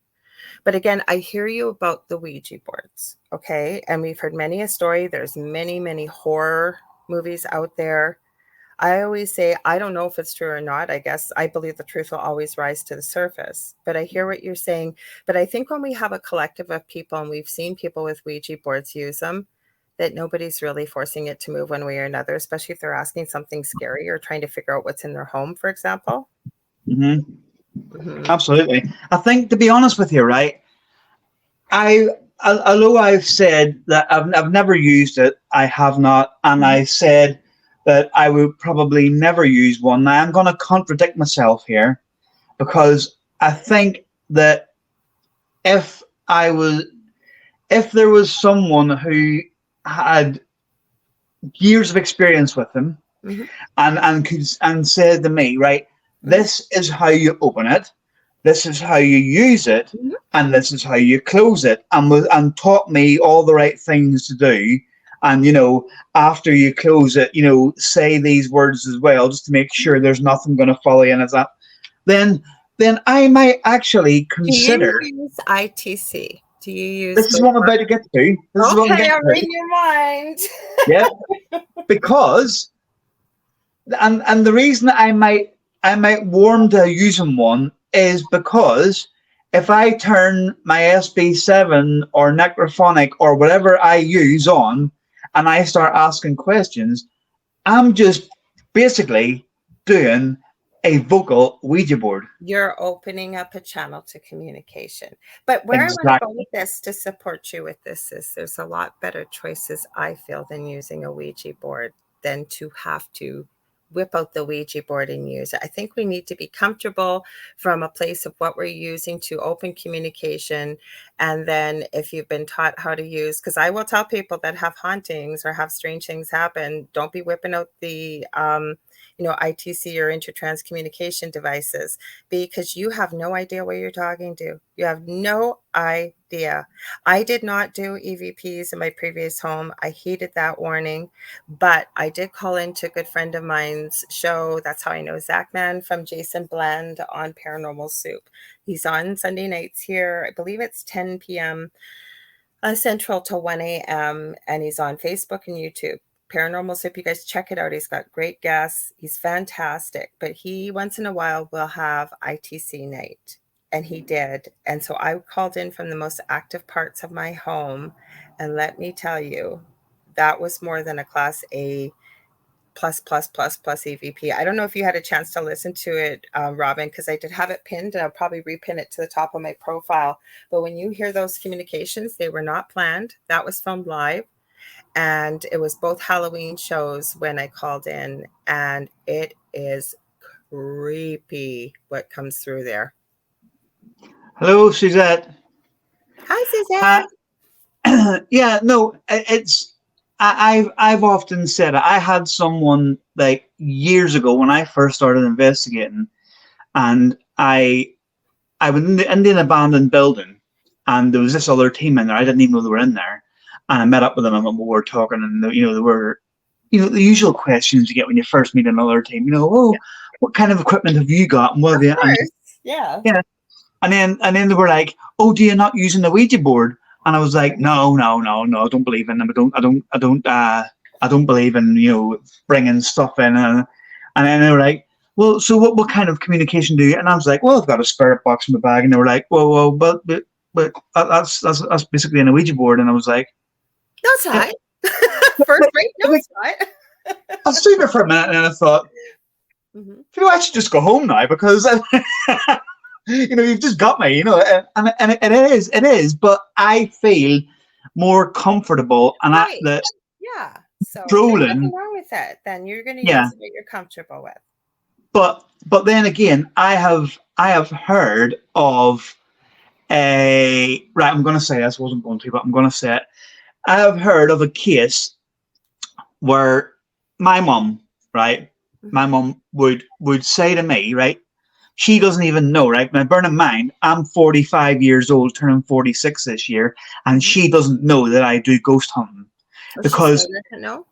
But again, I hear you about the Ouija boards, okay? And we've heard many a story. There's many, many horror movies out there. I always say, I don't know if it's true or not. I guess I believe the truth will always rise to the surface. But I hear what you're saying. But I think when we have a collective of people and we've seen people with Ouija boards use them, that nobody's really forcing it to move one way or another, especially if they're asking something scary or trying to figure out what's in their home, for example. Mhm. Mm-hmm. Absolutely. I think, to be honest with you, right, although I've said that I've never used it, I have not, and Mm-hmm. I said that I would probably never use one. Now I'm going to contradict myself here because I think that if I was, if there was someone who had years of experience with them Mm-hmm. and could and said to me, right, this is how you open it, this is how you use it, Mm-hmm. and this is how you close it, and taught me all the right things to do. And after you close it, say these words as well, just to make sure there's nothing going to follow in as that. Then, then I might actually Do you consider. use ITC? Do you use This is the what I'm word? about to get to. This is what I'm Okay, getting I'm to. reading your mind. Yeah, because and the reason I might warm to using one is because if I turn my SB7 or Necrophonic or whatever I use on and I start asking questions, I'm just basically doing a vocal Ouija board. You're opening up a channel to communication. But where I want to go Exactly. with this to support you with this is there's a lot better choices, I feel, than using a Ouija board than to have to whip out the Ouija board and use it. I think we need to be comfortable from a place of what we're using to open communication. And then if you've been taught how to use, because I will tell people that have hauntings or have strange things happen, don't be whipping out the ITC or intertrans communication devices because you have no idea what you're talking to. You have no idea. I did not do EVPs in my previous home. I hated that warning, but I did call into a good friend of mine's show. That's how I know Zach Man from Jason Blend on Paranormal Soup. He's on Sunday nights here. I believe it's 10 p.m. Central to 1 a.m. and he's on Facebook and YouTube. Paranormal Soup, you guys check it out. He's got great guests. He's fantastic. But he once in a while will have ITC night. And he did. And so I called in from the most active parts of my home. And let me tell you, that was more than a class A plus EVP. I don't know if you had a chance to listen to it, Robin, because I did have it pinned and I'll probably repin it to the top of my profile. But when you hear those communications, they were not planned. That was filmed live. And it was both Halloween shows when I called in. And it is creepy what comes through there. Hello, Suzette. Hi, Suzanne. Yeah, no, it's I've often said it. I had someone like years ago when I first started investigating, and I was in the abandoned building, and there was this other team in there. I didn't even know they were in there, and I met up with them and we were talking, and they were the usual questions you get when you first meet another team. Oh, Yeah. what kind of equipment have you got? And what have Of you? And course. Yeah. yeah, and then they were like, "Oh, do you not using the Ouija board?" And I was like, "No, no, no, no. I don't believe in them. I don't believe in bringing stuff in." And then they were like, "Well, so what kind of communication do you?" And I was like, "Well, I've got a spirit box in my bag." And they were like, "Well, but that's basically an Ouija board." And I was like, No, it's "Yeah." not. First rate, no, it's not. I stood there for a minute, and then I thought, Mhm. I should just go home now because you've just got me, and it is. But I feel more comfortable, and Right. the Yeah. So there's nothing strolling, wrong with it. Then you're going to yeah. use what you're comfortable with. But then again, I have heard of a right. I'm going to say this. I wasn't going to, but I'm going to say it. I have heard of a case where my mum, right, my Mm-hmm. mum would say to me, right, she doesn't even know, right? Now, bear in mind, I'm 45 years old, turning 46 this year, and Mm-hmm. she doesn't know that I do ghost hunting Oh, she still because, doesn't know?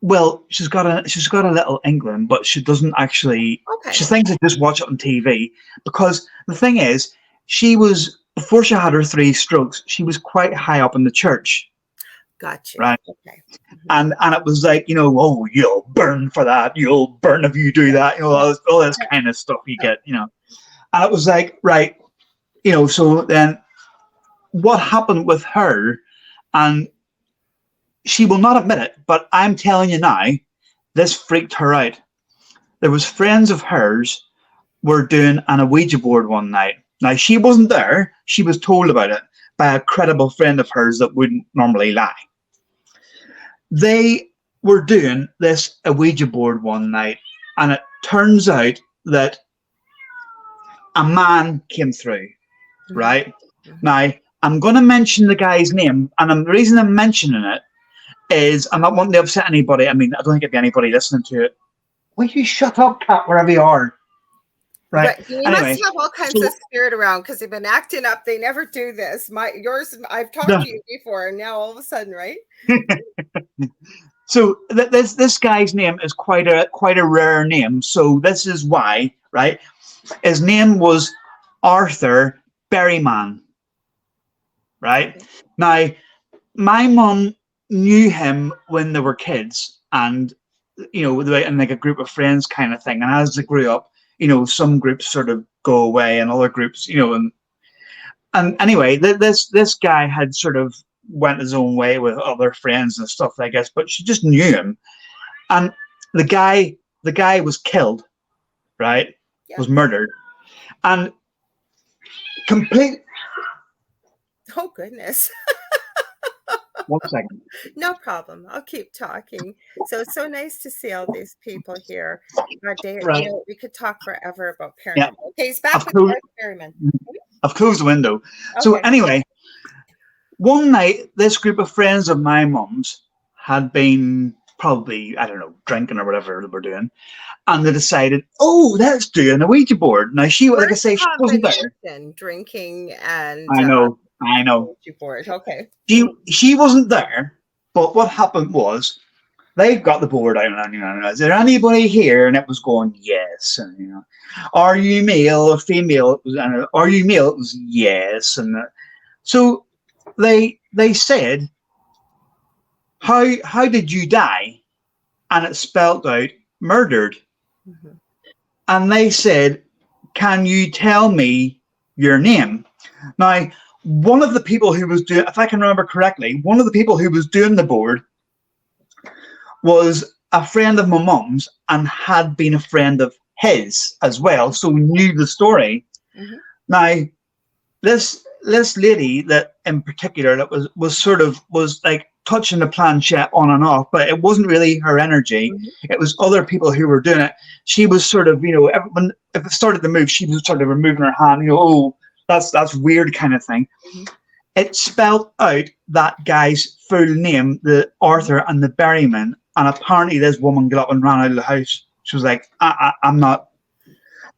well, she's got a little inkling, but she doesn't actually. She Okay. thinks I just watch it on TV because the thing is, she was before she had her 3 strokes, she was quite high up in the church, Got you. right? Okay. Mm-hmm. And it was like, oh, you'll burn for that, you'll burn if you do that, all this kind of stuff you Yeah. get. And it was like, right, so then what happened with her, and she will not admit it, but I'm telling you now, this freaked her out. There was friends of hers were doing an Ouija board one night. Now, she wasn't there. She was told about it by a credible friend of hers that wouldn't normally lie. They were doing this Ouija board one night, and it turns out that a man came through, Mm-hmm. right? Mm-hmm. Now, I'm going to mention the guy's name, and the reason I'm mentioning it is I'm not wanting to upset anybody. I mean, I don't think it'd be anybody listening to it. Will you shut up, cat, wherever you are? Right. But you must Anyway, have all kinds so of spirit around because they've been acting up. They never do this. Yours, I've talked no, to you before, and now all of a sudden, right? so this guy's name is quite a rare name. So this is why, right? His name was Arthur Berryman, right? Okay. Now, my mum knew him when they were kids, and in like a group of friends kind of thing. And as they grew up, some groups sort of go away, and other groups, and anyway, this guy had sort of went his own way with other friends and stuff, I guess. But she just knew him, and the guy was killed, right? Yeah. Was murdered, and complete. Oh, goodness. 1 second. No problem. I'll keep talking. So it's so nice to see all these people here. Right. We could talk forever about Yeah. paranormal. Okay, he's back I've with closed, Art Berryman. I've closed the window. So Okay. anyway, one night, this group of friends of my mum's had been probably, I don't know, drinking or whatever they were doing, and they decided, oh, let's do an Ouija board. Now, like I Worst say, she wasn't there. combination, drinking and I know. Ouija board. Okay. She wasn't there, but what happened was they got the board out, and is there anybody here? And it was going, yes. And, are you male or female? It was, are you male? It was yes. And so they said, how did you die? And it spelled out murdered. Mm-hmm. And they said, can you tell me your name? Now, one of the people who was doing, if I can remember correctly, one of the people who was doing the board was a friend of my mum's and had been a friend of his as well, so we knew the story. Mm-hmm. Now, this lady that in particular that was like touching the planchette on and off, but it wasn't really her energy. Mm-hmm. It was other people who were doing it. She was sort of, if it started to move, she was sort of removing her hand, oh, that's weird kind of thing. Mm-hmm. It spelled out that guy's full name, the Arthur and the Berryman, and apparently this woman got up and ran out of the house. She was like, I'm not.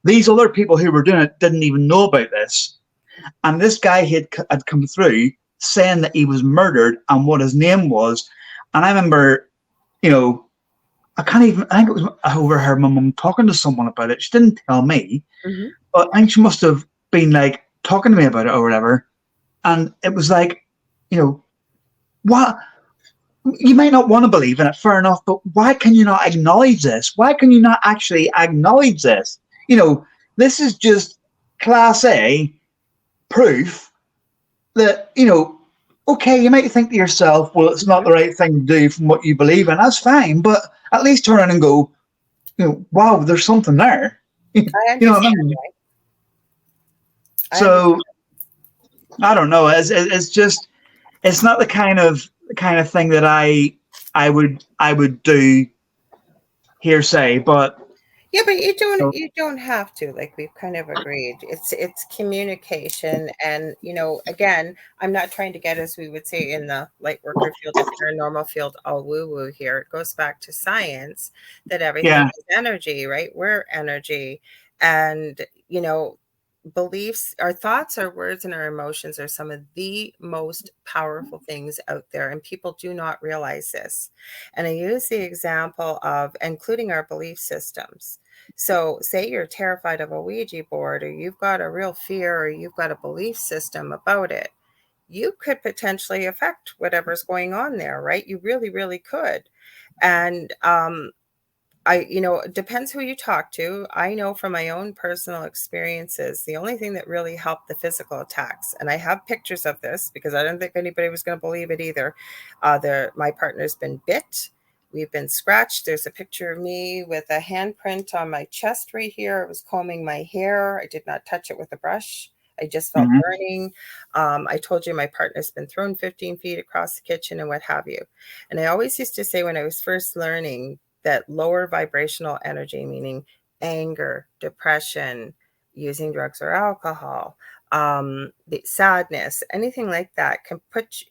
These other people who were doing it didn't even know about this. And this guy had come through saying that he was murdered and what his name was. And I remember, I think it was, I overheard my mum talking to someone about it. She didn't tell me, Mm-hmm. but I think she must have been like talking to me about it or whatever. And it was like, what? You might not want to believe in it, fair enough, but why can you not acknowledge this? Why can you not actually acknowledge this? This is just class A proof that, okay, you might think to yourself, well, it's not the right thing to do from what you believe in. That's fine, but at least turn around and go, wow, there's something there. I You know what I mean? So, I don't know. It's just, it's not the kind of thing that I would do hearsay, but Yeah, but you you don't know, you don't have to, like we've kind of agreed. It's communication, and again, I'm not trying to get, as we would say in the light worker field or paranormal field, all woo-woo here. It goes back to science that everything yeah, is energy, right? We're energy. And beliefs, our thoughts, our words, and our emotions are some of the most powerful things out there, and people do not realize this. And I use the example of including our belief systems. So, say you're terrified of a Ouija board, or you've got a real fear, or you've got a belief system about it, you could potentially affect whatever's going on there, right? You really, really could. And it depends who you talk to. I know from my own personal experiences, the only thing that really helped the physical attacks, and I have pictures of this because I don't think anybody was going to believe it either. My partner's been bit. We've been scratched. There's a picture of me with a handprint on my chest right here. I was combing my hair. I did not touch it with a brush. I just felt mhm. burning. I told you my partner's been thrown 15 feet across the kitchen and what have you. And I always used to say when I was first learning that lower vibrational energy, meaning anger, depression, using drugs or alcohol, the sadness, anything like that can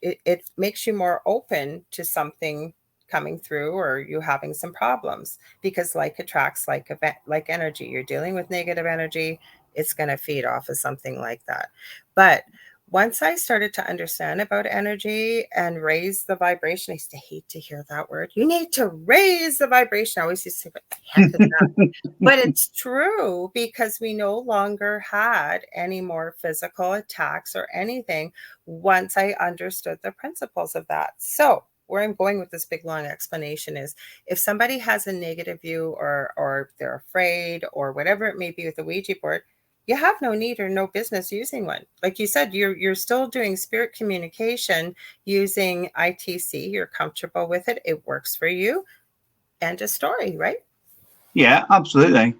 it makes you more open to something coming through, or you having some problems, because like attracts like event, like energy. You're dealing with negative energy, it's going to feed off of something like that. But once I started to understand about energy and raise the vibration, I used to hate to hear that word. You need to raise the vibration. I always used to say, what the heck is that? But it's true, because we no longer had any more physical attacks or anything once I understood the principles of that. So where I'm going with this big long explanation is, if somebody has a negative view, or they're afraid or whatever it may be with the Ouija board, you have no need or no business using one. Like you said, you're still doing spirit communication using ITC. You're comfortable with it. It works for you. End of story, right? Yeah, absolutely,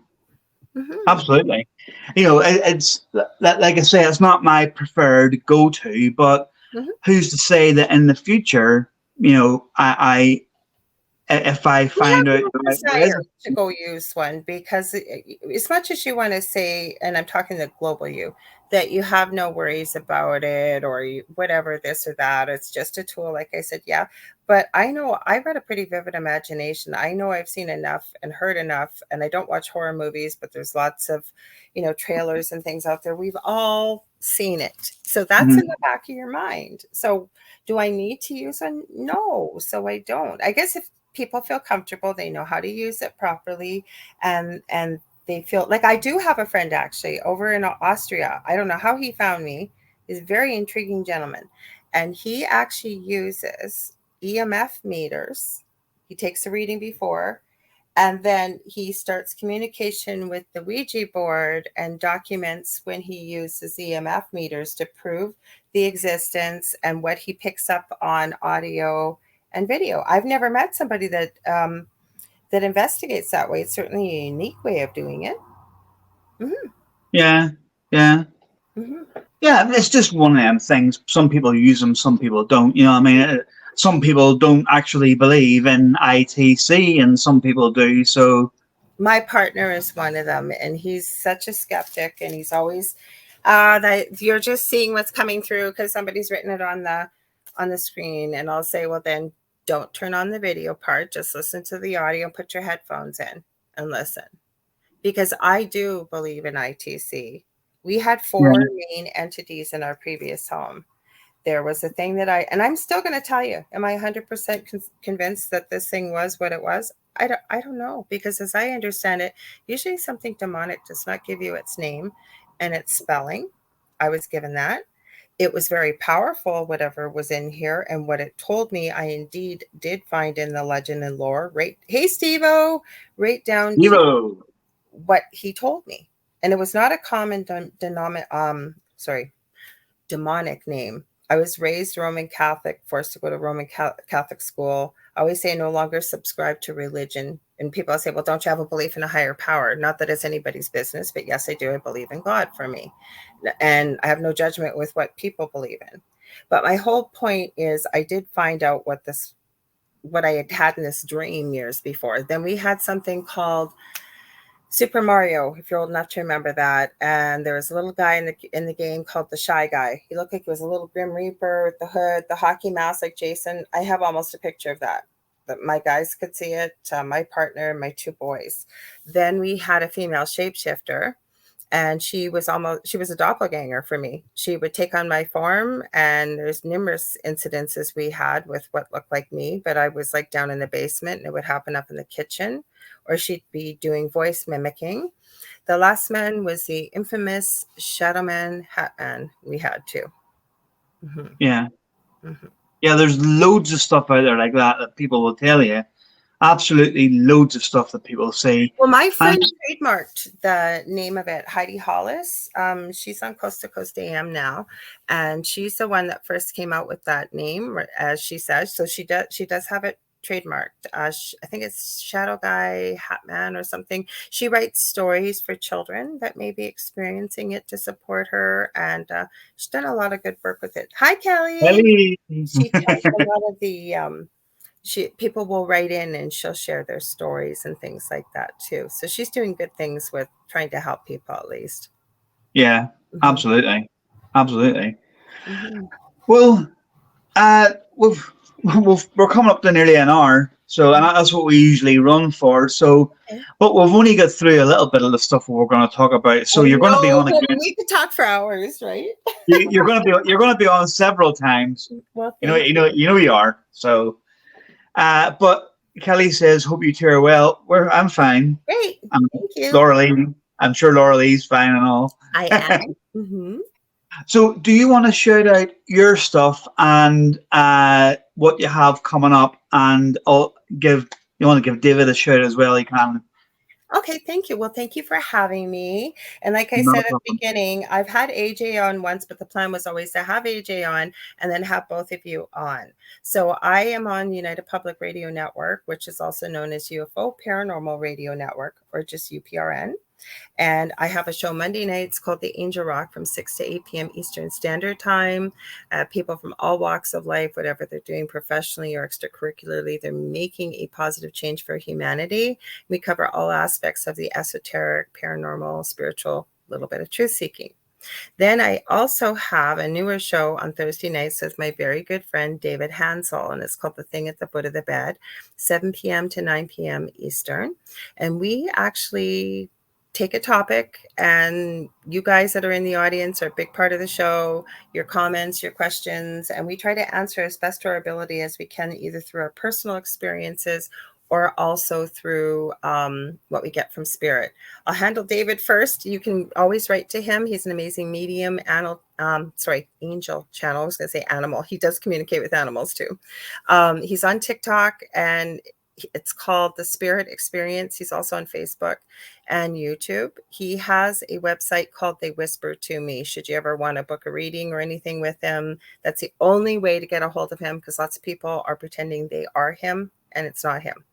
Mm-hmm. absolutely. It's that, like I say, it's not my preferred go-to, but Mm-hmm. who's to say that in the future, if I We have find out no that there is, desire to go use one, because as much as you want to say, and I'm talking the global you, that you have no worries about it, or whatever, this or that, it's just a tool, like I said, yeah. But I know I've got a pretty vivid imagination. I know I've seen enough and heard enough, and I don't watch horror movies, but there's lots of, trailers and things out there. We've all seen it. So that's in Mhm. the back of your mind. So do I need to use one? No. So I don't. I guess if people feel comfortable, they know how to use it properly, and they feel like, I do have a friend actually over in Austria. I don't know how he found me. He's a very intriguing gentleman, and he actually uses EMF meters. He takes a reading before, and then he starts communication with the Ouija board and documents when he uses EMF meters to prove the existence and what he picks up on audio and video. I've never met somebody that investigates that way. It's certainly a unique way of doing it. Mm-hmm. Yeah, yeah. Mm-hmm. Yeah, it's just one of them things. Some people use them, some people don't. You know what I mean? Some people don't actually believe in ITC, and some people do. So, My partner is one of them, and he's such a skeptic, and he's always that you're just seeing what's coming through because somebody's written it on the screen. And I'll say, well, then don't turn on the video part, just listen to the audio, put your headphones in and listen, because I do believe in ITC. We had yeah, four main entities in our previous home. There was a thing that and I'm still going to tell you, am I 100% convinced that this thing was what it was? I don't know, because as I understand it, usually something demonic does not give you its name and its spelling. I was given that. It was very powerful, whatever was in here, and what it told me, I indeed did find in the legend and lore. Right, hey Steve-O, right down to zero. what he told me. And it was not a common demonic name. I was raised Roman Catholic, forced to go to Roman Catholic school. I always say I no longer subscribe to religion. And people say, well, don't you have a belief in a higher power? Not that it's anybody's business, but yes, I do. I believe in God for me. And I have no judgment with what people believe in. But my whole point is I did find out what I had in this dream years before. Then we had something called Super Mario, if you're old enough to remember that. And there was a little guy in the game called the Shy Guy. He looked like he was a little Grim Reaper with the hood, the hockey mask like Jason. I have almost a picture of that. But my guys could see it, my partner, my two boys. Then we had a female shapeshifter, and she was a doppelganger for me. She would take on my form, and there's numerous incidences we had with what looked like me, but I was like down in the basement, and it would happen up in the kitchen, or she'd be doing voice mimicking. The last man was the infamous Shadow Man, Hat Man. We had too. Mm-hmm. Yeah. Mm-hmm. Yeah, there's loads of stuff out there like that people will tell you. Absolutely loads of stuff that people say. Well, my And friend trademarked the name of it, Heidi Hollis. She's on Coast to Coast AM now, and she's the one that first came out with that name, as she says. So she does have it trademarked. I think it's Shadow Guy, Hat Man, or something. She writes stories for children that may be experiencing it to support her, and she's done a lot of good work with it. Hi, Kelly. Kelly. She does a lot of the people will write in, and she'll share their stories and things like that too. So she's doing good things with trying to help people, at least. Yeah, Mm-hmm. absolutely. Absolutely. Mm-hmm. Well, we're coming up to nearly an hour, so and that's what we usually run for. So, Okay. but we've only got through a little bit of the stuff we're going to talk about. So you're going to be on again. We could talk for hours, right? You're going to be on several times. Well, You know you are. So, but Kelly says, "Hope you two are well." I'm fine. Great, thank you. Lorelei, I'm sure Lorelei's fine and all. I am. Mm-hmm. So, do you want to shout out your stuff and what you have coming up, and you want to give David a shout as well? You can. Okay, thank you. Well, thank you for having me. And like I Not a said at the problem. beginning, I've had AJ on once, but the plan was always to have AJ on and then have both of you on. So I am on United Public Radio Network, which is also known as UFO Paranormal Radio Network, or just UPRN. And I have a show Monday nights called The Angel Rock from 6 to 8 p.m. Eastern Standard Time. People from all walks of life, whatever they're doing professionally or extracurricularly, they're making a positive change for humanity. We cover all aspects of the esoteric, paranormal, spiritual, little bit of truth seeking. Then I also have a newer show on Thursday nights with my very good friend David Hansel, and it's called The Thing at the Foot of the Bed, 7 p.m. to 9 p.m. Eastern. And we actually take a topic, and you guys that are in the audience are a big part of the show, your comments, your questions, and we try to answer as best to our ability as we can, either through our personal experiences or also through what we get from spirit. I'll handle David first. You can always write to him. He's an amazing medium, angel channel. I was going to say animal. He does communicate with animals too. He's on TikTok, and it's called The Spirit Experience. He's also on Facebook and YouTube. He has a website called They Whisper to Me. Should you ever want to book a reading or anything with him, that's the only way to get a hold of him, because lots of people are pretending they are him and it's not him.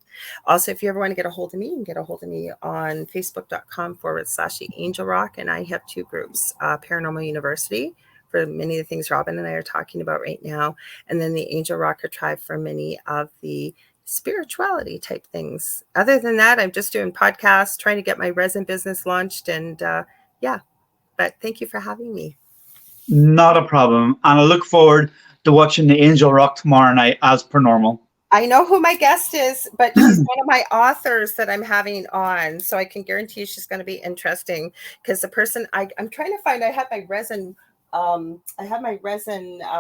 Also, if you ever want to get a hold of me, you can get a hold of me on facebook.com/The Angel Rock. And I have two groups, Paranormal University for many of the things Robin and I are talking about right now, and then the Angel Rocker Tribe for many of the spirituality type things. Other than that, I'm just doing podcasts, trying to get my resin business launched. And yeah, but thank you for having me. Not a problem. And I look forward to watching the Angel Rock tomorrow night as per normal. I know who my guest is, but she's one of my authors that I'm having on. So I can guarantee you she's going to be interesting, because the person I'm trying to find, I have my resin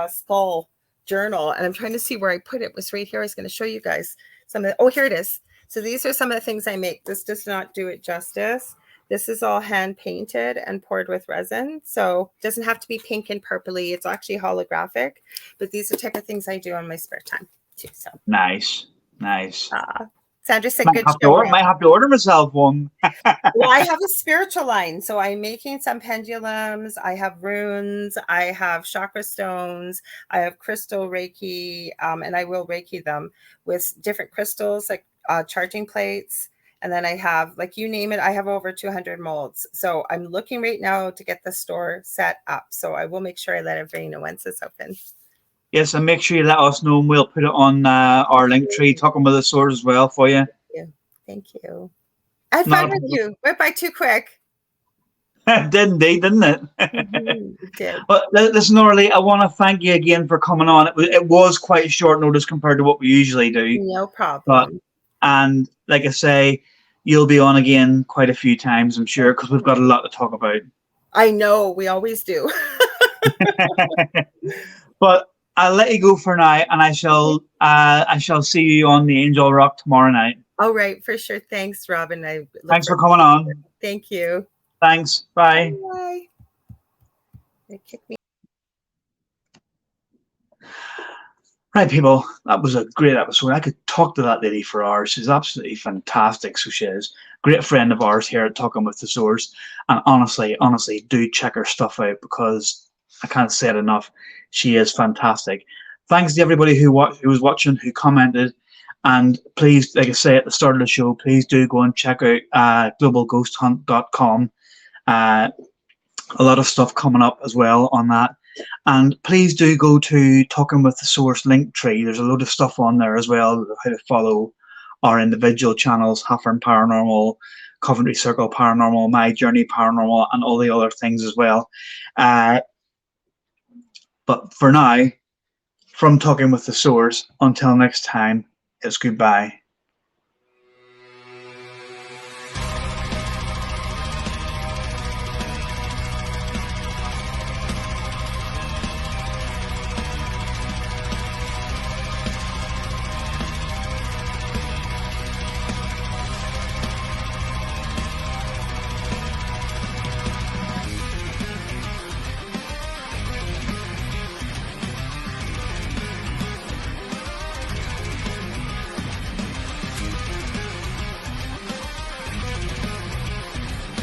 skull journal, and I'm trying to see where I put it. It was right here. I was going to show you guys some of the, here it is. So these are some of the things I make. This does not do it justice. This is all hand painted and poured with resin. So it doesn't have to be pink and purpley. It's actually holographic, but these are the type of things I do on my spare time too. So Nice. Sandra said, Might good have show. to order myself one. Well, I have a spiritual line. So I'm making some pendulums. I have runes. I have chakra stones. I have crystal Reiki, and I will Reiki them with different crystals, like charging plates. And then I have, like, you name it, I have over 200 molds. So I'm looking right now to get the store set up. So I will make sure I let everybody know once it's open. Yes, and make sure you let us know, and we'll put it on our link tree, Talking with the Source as well for you. Yeah. Thank you. I had Not fun with you. Went by too quick. it did indeed, didn't it? It did. But listen, Lorilei, I want to thank you again for coming on. It was quite short notice compared to what we usually do. No But problem. and like I say, you'll be on again quite a few times, I'm sure, because we've got a lot to talk about. I know we always do. But I'll let you go for now, and I shall see you on the Angel Rock tomorrow night. All right, for sure. Thanks, Robin. I look Thanks for forward coming to it. on. Thank you. Thanks. Bye. Bye. They kicked me. Right, people, that was a great episode. I could talk to that lady for hours. She's absolutely fantastic. So she is. Great friend of ours here at Talking with the Source. And honestly, do check her stuff out because I can't say it enough. She is fantastic. Thanks to everybody who was watching, who commented. And please, like I say at the start of the show, please do go and check out globalghosthunt.com. A lot of stuff coming up as well on that. And please do go to Talking with the Source link tree. There's a load of stuff on there as well, how to follow our individual channels, Haffern Paranormal, Coventry Circle Paranormal, My Journey Paranormal, and all the other things as well. But for now, from Talking with the Source, until next time, it's goodbye.